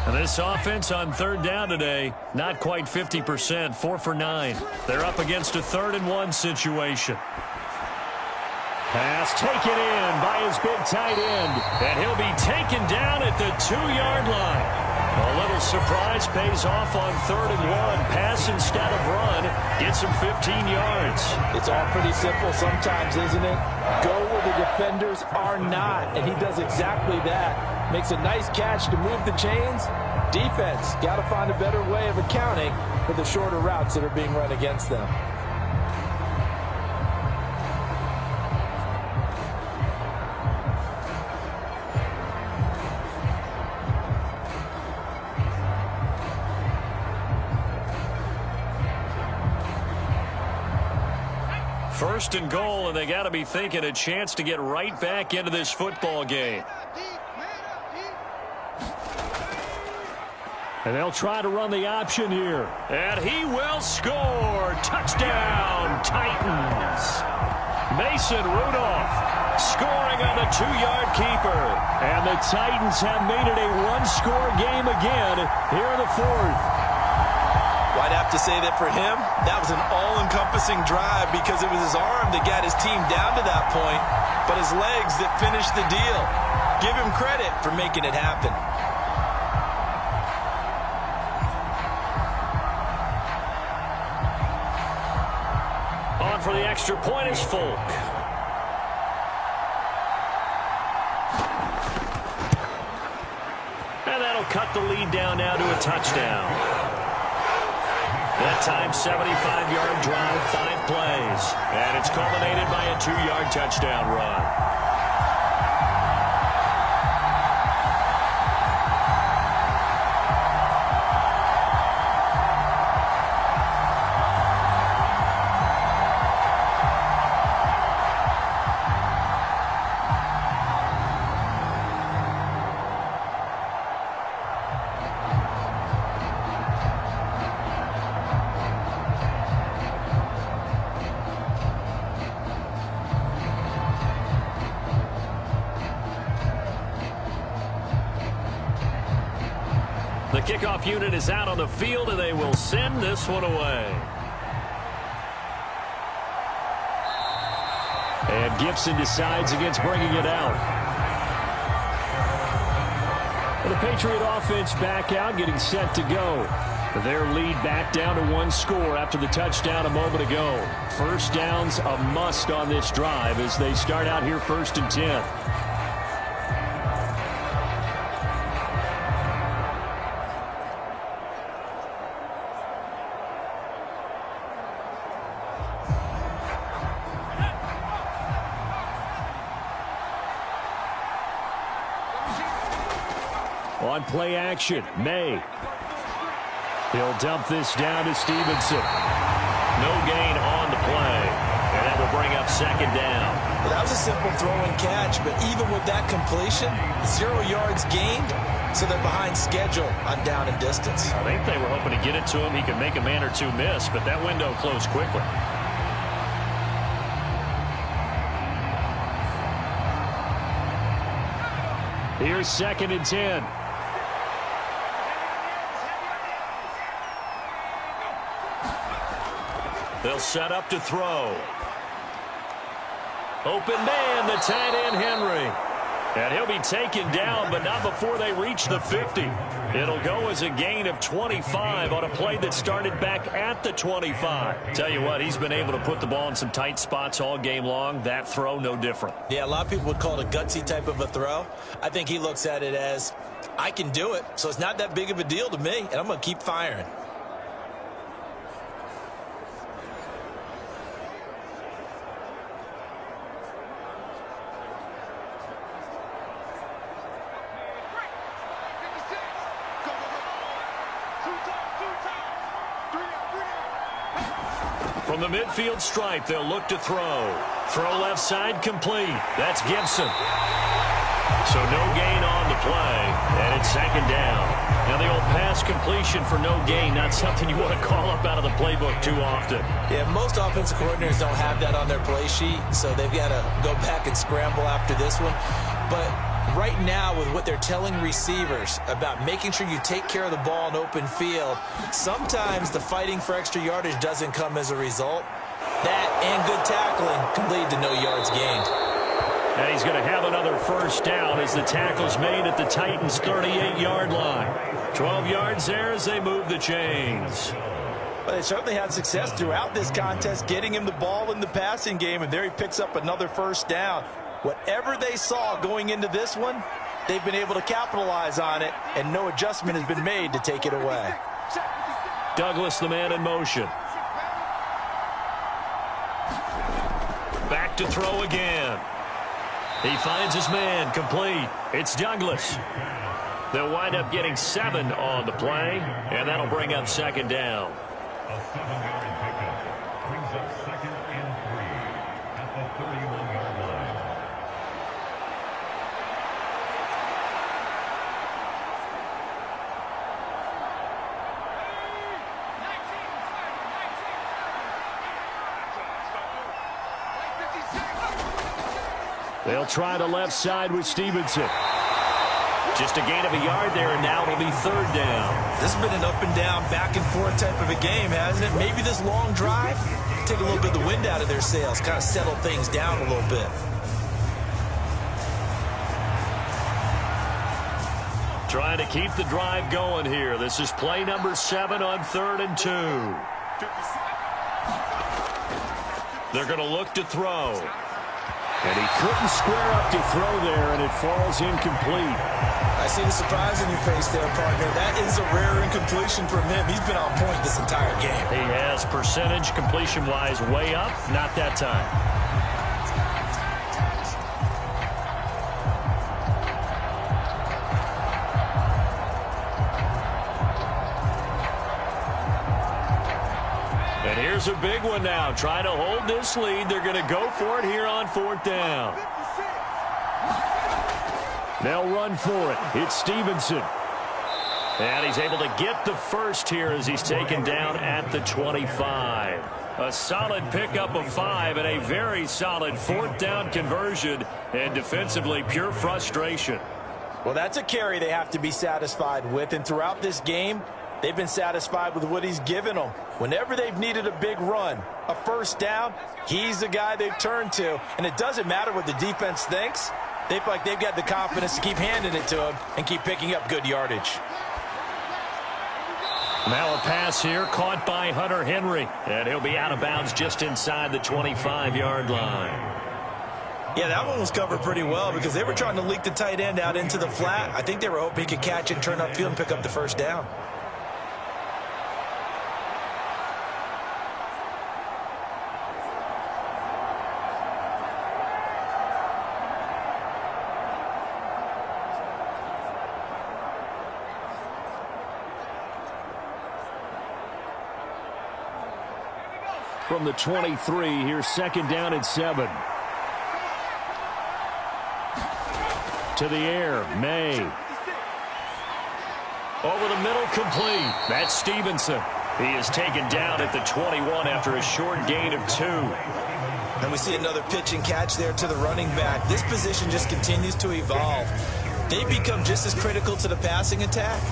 And this offense on 3rd down today, not quite 50%, 4 for 9. They're up against a 3rd and 1 situation. Pass taken in by his big tight end. And he'll be taken down at the 2-yard line. A little surprise pays off on 3rd and 1. Pass instead of run. Gets him 15 yards. It's all pretty simple sometimes, isn't it? Go where the defenders are not. And he does exactly that. Makes a nice catch to move the chains. Defense, got to find a better way of accounting for the shorter routes that are being run against them. First and goal, and they got to be thinking a chance to get right back into this football game. And they'll try to run the option here. And he will score. Touchdown, Titans. Mason Rudolph scoring on the 2-yard keeper. And the Titans have made it a one-score game again here in the 4th. Well, I'd have to say that for him, that was an all-encompassing drive because it was his arm that got his team down to that point, but his legs that finished the deal. Give him credit for making it happen. On for the extra point is Folk. And that'll cut the lead down now to a touchdown. That time, 75-yard drive, 5 plays. And it's culminated by a 2-yard touchdown run. The kickoff unit is out on the field, and they will send this one away. And Gibson decides against bringing it out. And the Patriot offense back out, getting set to go. Their lead back down to 1 score after the touchdown a moment ago. First down's a must on this drive as they start out here 1st and 10. On play action, May. He'll dump this down to Stevenson. No gain on the play. And that will bring up 2nd down. Well, that was a simple throw and catch, but even with that completion, 0 yards gained, so they're behind schedule on down and distance. I think they were hoping to get it to him. He could make a man or two miss, but that window closed quickly. Here's 2nd and 10. They'll set up to throw. Open man, the tight end, Henry. And he'll be taken down, but not before they reach the 50. It'll go as a gain of 25 on a play that started back at the 25. Tell you what, he's been able to put the ball in some tight spots all game long. That throw, no different. Yeah, a lot of people would call it a gutsy type of a throw. I think he looks at it as, I can do it, so it's not that big of a deal to me, and I'm going to keep firing. From the midfield stripe, they'll look to throw. Throw left side complete. That's Gibson. So no gain on the play, and it's 2nd down. Now the old pass completion for no gain, not something you want to call up out of the playbook too often. Yeah, most offensive coordinators don't have that on their play sheet, so they've got to go back and scramble after this one. But right now, with what they're telling receivers about making sure you take care of the ball in open field, sometimes the fighting for extra yardage doesn't come as a result. That and good tackling can lead to no yards gained. And he's going to have another 1st down as the tackle's made at the Titans' 38-yard line. 12 yards there as they move the chains. Well, they certainly had success throughout this contest, getting him the ball in the passing game, and there he picks up another 1st down. Whatever they saw going into this one, they've been able to capitalize on it, and no adjustment has been made to take it away. Douglas, the man in motion. Back to throw again. He finds his man complete. It's Douglas. They'll wind up getting 7 on the play, and that'll bring up 2nd down. A 7-yard pickup brings up 2nd and 3 at the 31-yard line. They'll try the left side with Stevenson. Just a gain of a yard there, and now it'll be 3rd down. This has been an up and down, back and forth type of a game, hasn't it? Maybe this long drive, take a little bit of the wind out of their sails, kind of settle things down a little bit. Trying to keep the drive going here. This is play number 7 on 3rd and 2. They're going to look to throw. And he couldn't square up to throw there, and it falls incomplete. I see the surprise in your face there, partner. That is a rare incompletion from him. He's been on point this entire game. He has percentage completion-wise way up, not that time. And here's a big one now. Trying to hold this lead. They're going to go for it here on 4th down. They'll run for it. It's Stevenson. And he's able to get the first here as he's taken down at the 25. A solid pickup of 5 and a very solid 4th down conversion. And defensively, pure frustration. Well, that's a carry they have to be satisfied with, and throughout this game, they've been satisfied with what he's given them. Whenever they've needed a big run, a first down, he's the guy they've turned to. And it doesn't matter what the defense thinks. They feel like they've got the confidence to keep handing it to him and keep picking up good yardage. Now a pass here caught by Hunter Henry. And he'll be out of bounds just inside the 25-yard line. Yeah, that one was covered pretty well because they were trying to leak the tight end out into the flat. I think they were hoping he could catch it, turn upfield, and pick up the first down. From the 23, here's second down and 7. To the air, May. Over the middle, complete. That's Stevenson. He is taken down at the 21 after a short gain of 2. And we see another pitch and catch there to the running back. This position just continues to evolve. They become just as critical to the passing attack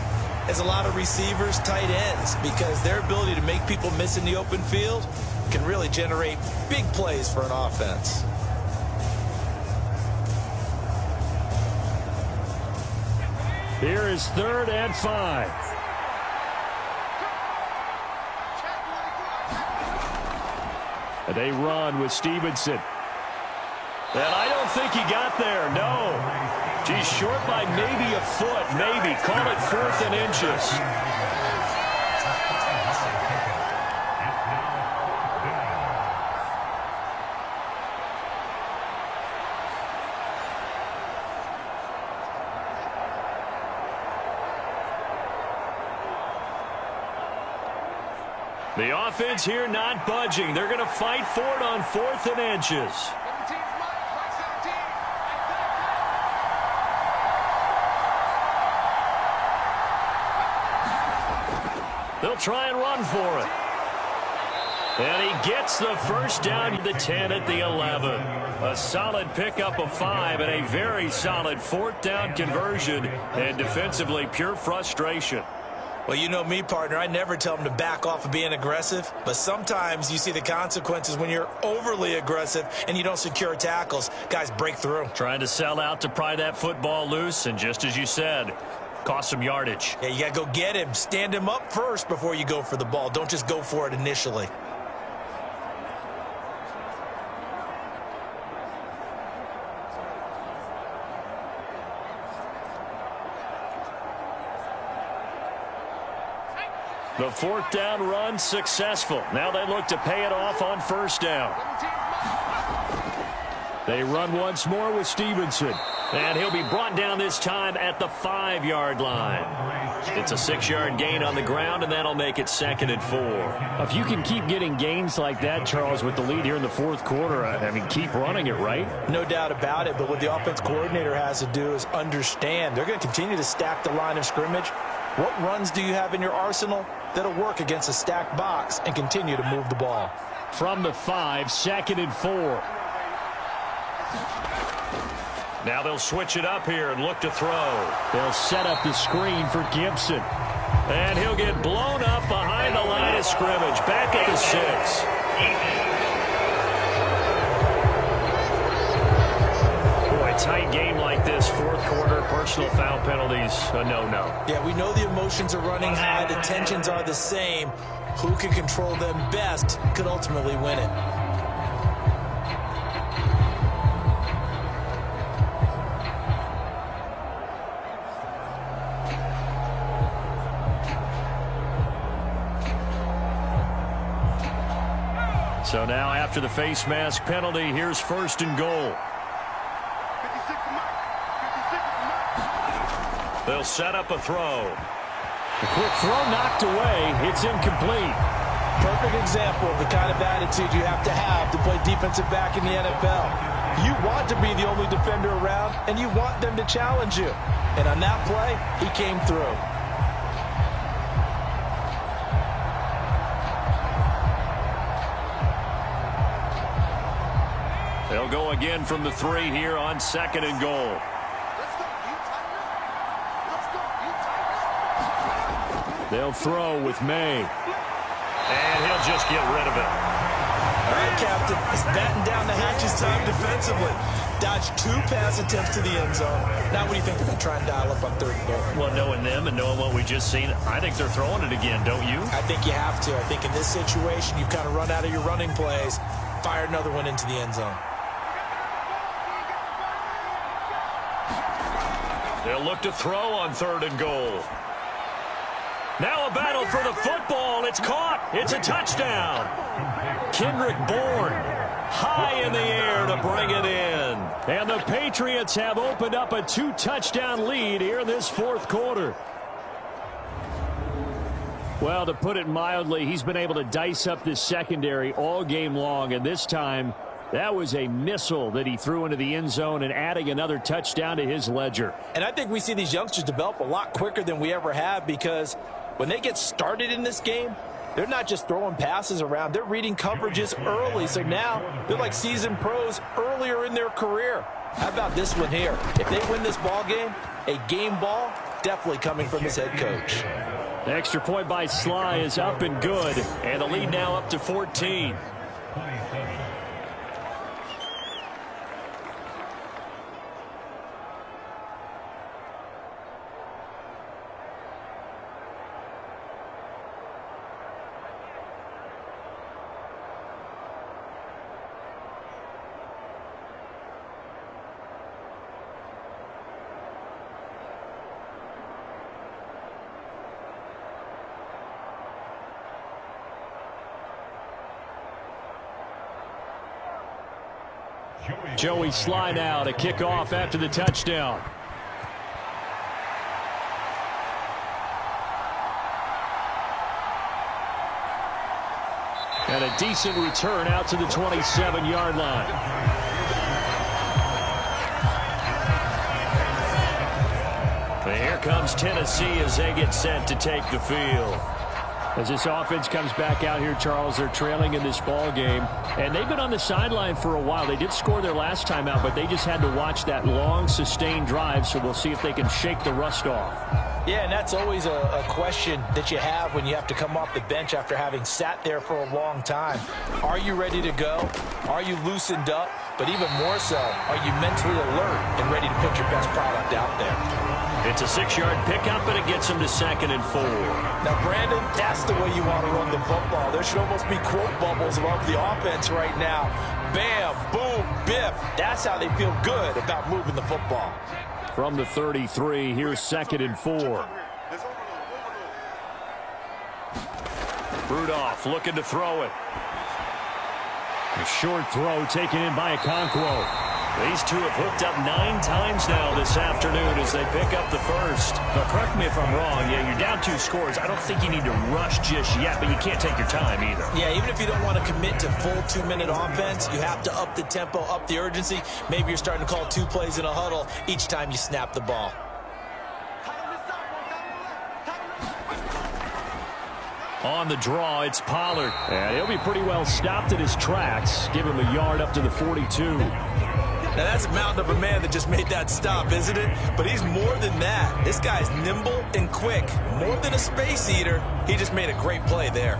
as a lot of receivers, tight ends, because their ability to make people miss in the open field can really generate big plays for an offense. Here is 3rd and 5. And they run with Stevenson. And I don't think he got there, no. He's short by maybe a foot, maybe. Call it 4th and inches. The offense here not budging. They're going to fight for it on 4th and inches. They'll try and run for it. And he gets the first down to the 10 at the 11. A solid pickup of 5 and a very solid 4th down conversion. And defensively, pure frustration. Well, you know me, partner. I never tell them to back off of being aggressive, but sometimes you see the consequences when you're overly aggressive and you don't secure tackles. Guys break through. Trying to sell out to pry that football loose, and just as you said, cost some yardage. Yeah, you got to go get him. Stand him up first before you go for the ball. Don't just go for it initially. The 4th down run successful. Now they look to pay it off on 1st down. They run once more with Stevenson. And he'll be brought down this time at the 5-yard line. It's a 6-yard gain on the ground, and that'll make it 2nd and 4. If you can keep getting gains like that, Charles, with the lead here in the 4th quarter, I mean, keep running it, right? No doubt about it, but what the offense coordinator has to do is understand. They're going to continue to stack the line of scrimmage. What runs do you have in your arsenal that'll work against a stacked box and continue to move the ball? From the 5, 2nd and 4. Now they'll switch it up here and look to throw. They'll set up the screen for Gibson. And he'll get blown up behind the line of scrimmage. Back at the 6. Boy, tight game like this, 4th quarter, personal foul penalties, a no-no. Yeah, we know the emotions are running high. The tensions are the same. Who can control them best could ultimately win it. So now after the face mask penalty, here's 1st and goal. They'll set up a throw. The quick throw knocked away. It's incomplete. Perfect example of the kind of attitude you have to play defensive back in the NFL. You want to be the only defender around, and you want them to challenge you. And on that play, he came through. They'll go again from the 3 here on 2nd and goal. They'll throw with May. And he'll just get rid of it. All right, Captain. It's batten down the hatches time defensively. Dodged 2 pass attempts to the end zone. Now what do you think they're going to try and dial up on 3rd and goal? Well, knowing them and knowing what we just seen, I think they're throwing it again, don't you? I think you have to. I think in this situation, you kind of run out of your running plays, fire another one into the end zone. They'll look to throw on 3rd and goal. Now a battle for the football. It's caught. It's a touchdown. Kendrick Bourne high in the air to bring it in. And the Patriots have opened up a 2-touchdown lead here in this 4th quarter. Well, to put it mildly, he's been able to dice up this secondary all game long, and this time that was a missile that he threw into the end zone and adding another touchdown to his ledger. And I think we see these youngsters develop a lot quicker than we ever have, because when they get started in this game, they're not just throwing passes around. They're reading coverages early. So now they're like seasoned pros earlier in their career. How about this one here? If they win this ball game, a game ball definitely coming from his head coach. The extra point by Sly is up and good. And the lead now up to 14. Joey Sly now to kick off after the touchdown. And a decent return out to the 27-yard line. And here comes Tennessee as they get set to take the field. As this offense comes back out here, Charles, they're trailing in this ball game. And they've been on the sideline for a while. They did score their last time out, but they just had to watch that long, sustained drive, so we'll see if they can shake the rust off. Yeah, and that's always a question that you have when you have to come off the bench after having sat there for a long time. Are you ready to go? Are you loosened up? But even more so, are you mentally alert and ready to put your best product out there? It's a 6-yard pickup, and it gets him to 2nd and 4. Now, Brandon, that's the way you want to run the football. There should almost be quote bubbles above the offense right now. Bam, boom, biff. That's how they feel good about moving the football. From the 33, here's 2nd and 4. Rudolph looking to throw it. A short throw taken in by Okonkwo. These two have hooked up 9 times now this afternoon as they pick up the first. But correct me if I'm wrong. Yeah, you're down 2 scores. I don't think you need to rush just yet, but you can't take your time either. Yeah, even if you don't want to commit to full 2-minute offense, you have to up the tempo, up the urgency. Maybe you're starting to call 2 plays in a huddle each time you snap the ball. On the draw, it's Pollard. And he'll be pretty well stopped in his tracks. Give him a yard up to the 42. Now, that's a mountain of a man that just made that stop, isn't it? But he's more than that. This guy's nimble and quick. More than a space eater. He just made a great play there.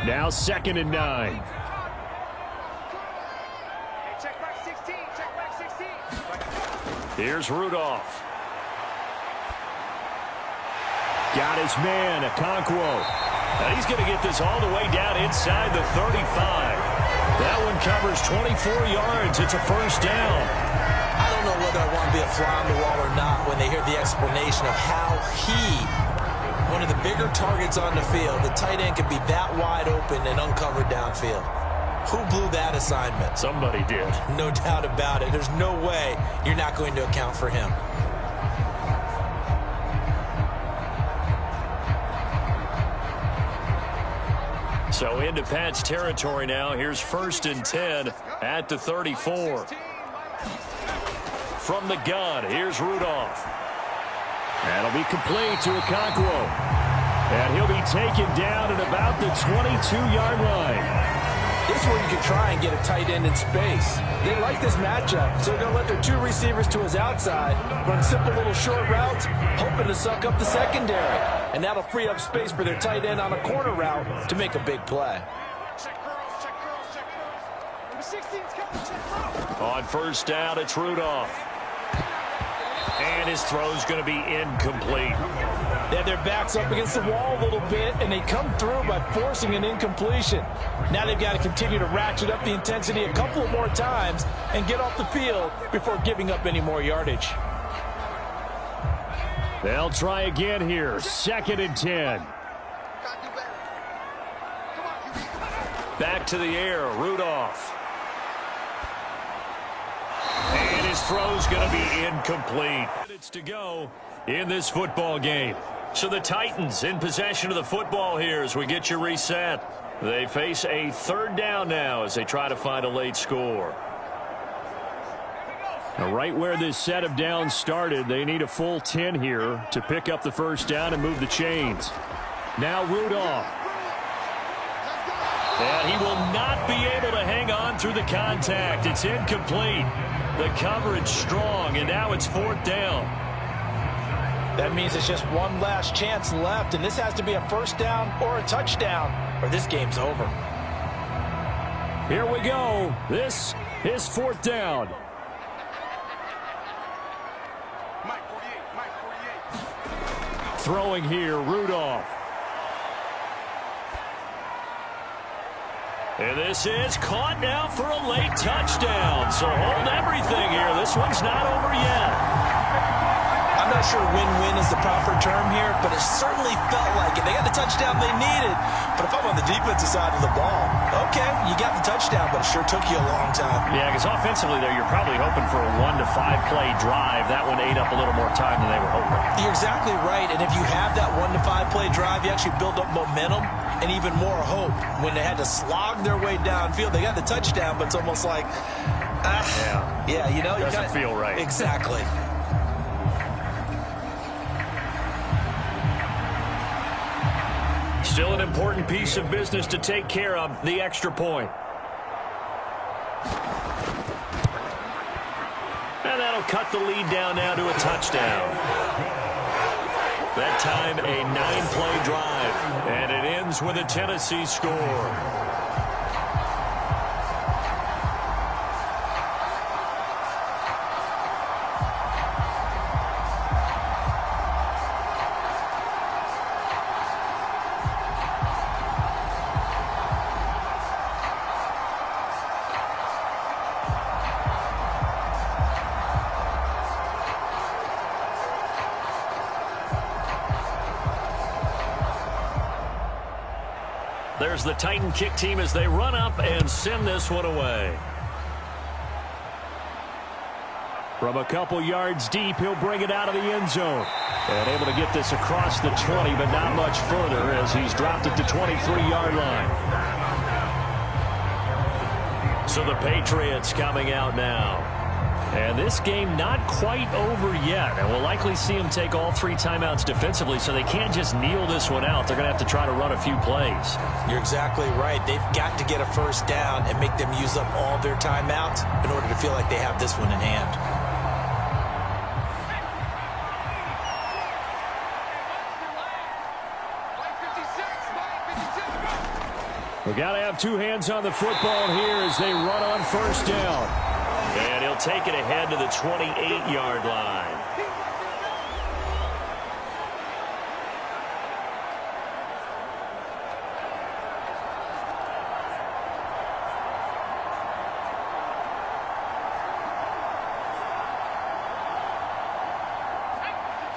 Now 2nd and 9. Hey, check back 16. Check back 16. Here's Rudolph. Got his man, Okonkwo. And he's going to get this all the way down inside the 35. That one covers 24 yards. It's a first down. I don't know whether I want to be a fly on the wall or not when they hear the explanation of how one of the bigger targets on the field, the tight end could be that wide open and uncovered downfield. Who blew that assignment? Somebody did. No doubt about it. There's no way you're not going to account for him. So into Pat's territory now. Here's 1st and 10 at the 34. From the gun, here's Rudolph. That'll be complete to Okonkwo. And he'll be taken down at about the 22-yard line. This is where you can try and get a tight end in space. They like this matchup, so they're going to let their two receivers to his outside run simple little short routes, hoping to suck up the secondary. And that'll free up space for their tight end on a corner route to make a big play. On first down, it's Rudolph. And his throw's going to be incomplete. They have their backs up against the wall a little bit, and they come through by forcing an incompletion. Now they've got to continue to ratchet up the intensity a couple more times and get off the field before giving up any more yardage. They'll try again here. 2nd and 10. Back to the air, Rudolph. And his throw's going to be incomplete. Minutes to go in this football game. So the Titans in possession of the football here as we get you reset. They face a 3rd down now as they try to find a late score. Now, right where this set of downs started, they need a full 10 here to pick up the first down and move the chains. Now Rudolph. And he will not be able to hang on through the contact. It's incomplete. The coverage strong, and now it's 4th down. That means it's just one last chance left, and this has to be a first down or a touchdown, or this game's over. Here we go. This is 4th down. Throwing here, Rudolph. And this is caught now for a late touchdown. So hold everything here. This one's not over yet. I'm not sure win-win is the proper term here, but it certainly felt like it. They got the touchdown they needed, but if I'm on the defensive side of the ball, okay, you got the touchdown, but it sure took you a long time. Yeah, because offensively there, you're probably hoping for a 1 to 5 play drive. That one ate up a little more time than they were hoping. You're exactly right, and if you have that 1 to 5 play drive, you actually build up momentum and even more hope. When they had to slog their way downfield, they got the touchdown, but it's almost like, yeah, you know, doesn't feel right. Exactly. Still an important piece of business to take care of, the extra point. And that'll cut the lead down now to a touchdown. That time a 9-play drive, and it ends with a Tennessee score. There's the Titan kick team as they run up and send this one away. From a couple yards deep, he'll bring it out of the end zone. And able to get this across the 20, but not much further as he's dropped at the 23-yard line. So the Patriots coming out now. And this game not quite over yet. And we'll likely see them take all 3 timeouts defensively, so they can't just kneel this one out. They're going to have to try to run a few plays. You're exactly right. They've got to get a first down and make them use up all their timeouts in order to feel like they have this one in hand. We've got to have 2 hands on the football here as they run on first down. And he'll take it ahead to the 28-yard line.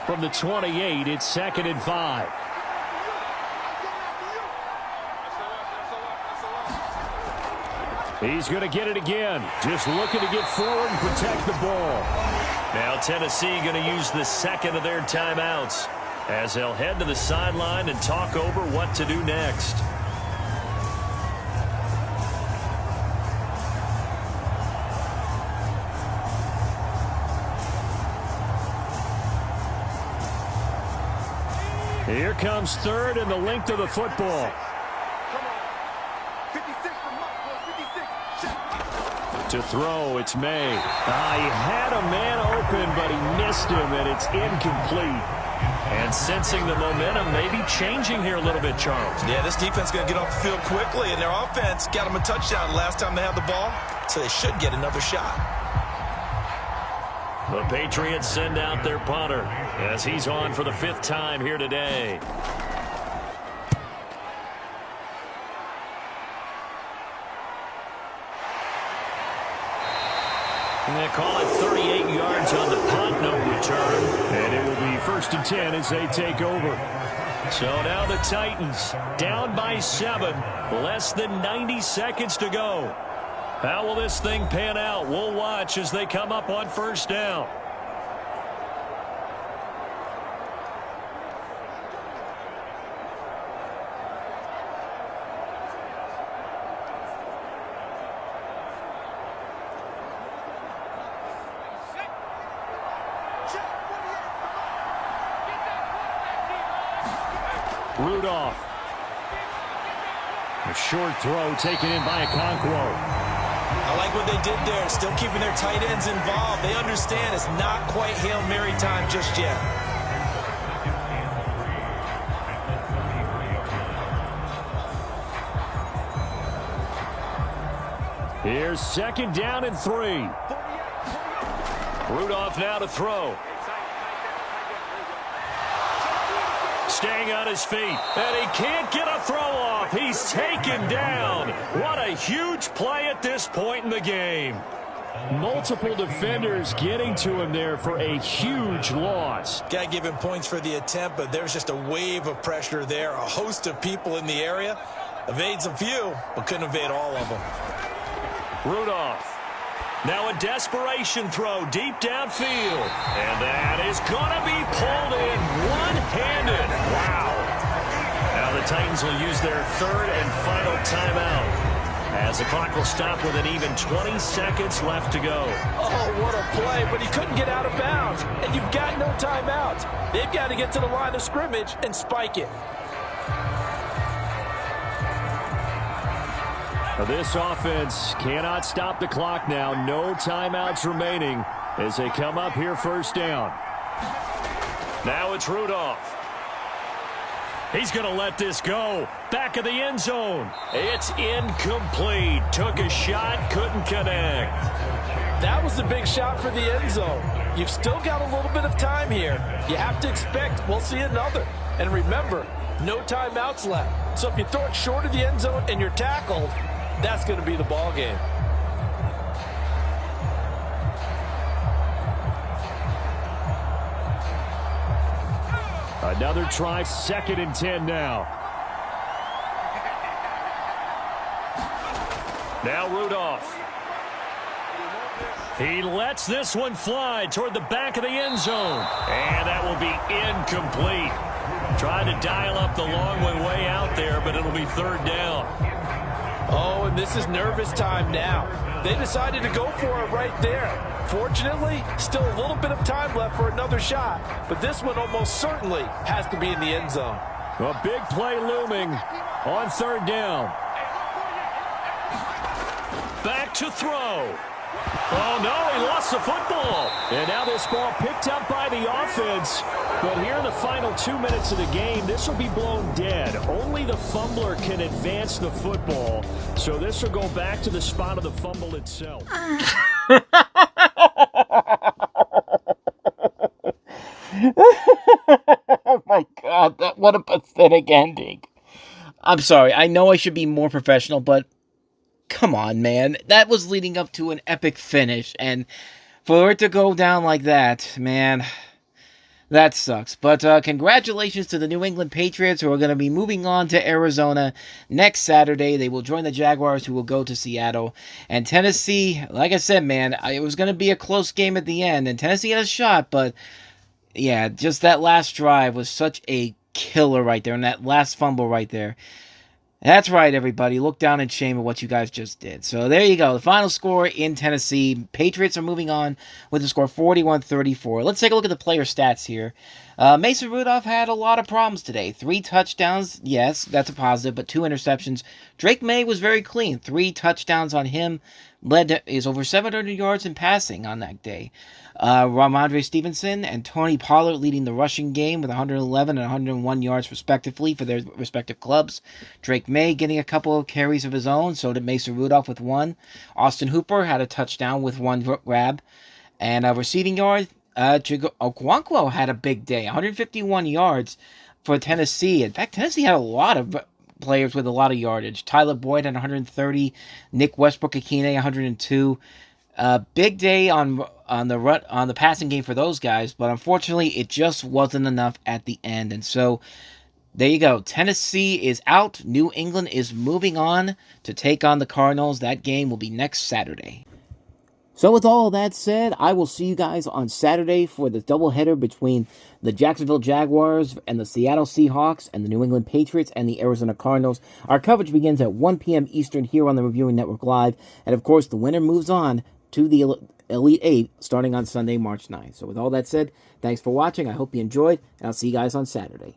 From the 28, it's 2nd and 5. He's going to get it again. Just looking to get forward and protect the ball. Now Tennessee going to use the second of their timeouts as they'll head to the sideline and talk over what to do next. Here comes 3rd and the length of the football. To throw, it's May. He had a man open, but he missed him, and it's incomplete. And sensing the momentum maybe changing here a little bit, Charles. Yeah, this defense is going to get off the field quickly, and their offense got them a touchdown last time they had the ball, so they should get another shot. The Patriots send out their punter as he's on for the 5th time here today. And they call it 38 yards on the punt, no return. And it will be 1st and 10 as they take over. So now the Titans down by 7. Less than 90 seconds to go. How will this thing pan out? We'll watch as they come up on 1st down. Rudolph. A short throw taken in by Okonkwo. I like what they did there, still keeping their tight ends involved. They understand it's not quite Hail Mary time just yet. Here's 2nd down and 3. Rudolph now to throw. Staying on his feet, and he can't get a throw off. He's taken down. What a huge play at this point in the game. Multiple defenders getting to him there for a huge loss. Got to give him points for the attempt, but there's just a wave of pressure there. A host of people in the area. Evades a few, but couldn't evade all of them. Rudolph. Now a desperation throw deep downfield. And that is going to be pulled in one-handed. Wow. Now the Titans will use their 3rd and final timeout as the clock will stop with an even 20 seconds left to go. Oh, what a play, but he couldn't get out of bounds. And you've got no timeouts. They've got to get to the line of scrimmage and spike it. This offense cannot stop the clock now. No timeouts remaining as they come up here 1st down. Now it's Rudolph. He's going to let this go. Back of the end zone. It's incomplete. Took a shot, couldn't connect. That was a big shot for the end zone. You've still got a little bit of time here. You have to expect we'll see another. And remember, no timeouts left. So if you throw it short of the end zone and you're tackled, that's going to be the ball game. Another try, 2nd and 10 now. Now Rudolph. He lets this one fly toward the back of the end zone. And that will be incomplete. Trying to dial up the long way out there, but it'll be 3rd down. Oh, and this is nervous time now. They decided to go for it right there. Fortunately, still a little bit of time left for another shot, but this one almost certainly has to be in the end zone. A big play looming on 3rd down. Back to throw. Oh, no, he lost the football. And now this ball picked up by the offense. But here in the final 2 minutes of the game, this will be blown dead. Only the fumbler can advance the football. So this will go back to the spot of the fumble itself. Oh my God, what a pathetic ending. I'm sorry, I know I should be more professional, but come on, man. That was leading up to an epic finish, and for it to go down like that, man, that sucks. But congratulations to the New England Patriots, who are going to be moving on to Arizona next Saturday. They will join the Jaguars, who will go to Seattle. And Tennessee, like I said, man, it was going to be a close game at the end, and Tennessee had a shot, but yeah, just that last drive was such a killer right there, and that last fumble right there. That's right, everybody. Look down in shame at what you guys just did. So there you go. The final score in Tennessee. Patriots are moving on with the score 41-34. Let's take a look at the player stats here. Mason Rudolph had a lot of problems today. 3 touchdowns, yes, that's a positive, but 2 interceptions. Drake May was very clean. 3 touchdowns on him. Is over 700 yards in passing on that day. Ramondre Stevenson and Tony Pollard leading the rushing game with 111 and 101 yards respectively for their respective clubs. Drake May getting a couple of carries of his own, so did Mason Rudolph with 1. Austin Hooper had a touchdown with 1 grab. And receiving yards, Okonkwo had a big day, 151 yards for Tennessee. In fact, Tennessee had a lot of players with a lot of yardage. Tyler Boyd at 130, Nick Westbrook-Akine 102. Big day on the passing game for those guys, but unfortunately it just wasn't enough at the end. And so there you go. Tennessee is out. New England is moving on to take on the Cardinals. That game will be next Saturday. So with all that said, I will see you guys on Saturday for the doubleheader between the Jacksonville Jaguars and the Seattle Seahawks and the New England Patriots and the Arizona Cardinals. Our coverage begins at 1 p.m. Eastern here on the Reviewing Network Live. And of course, the winner moves on to the Elite 8 starting on Sunday, March 9th. So with all that said, thanks for watching. I hope you enjoyed, and I'll see you guys on Saturday.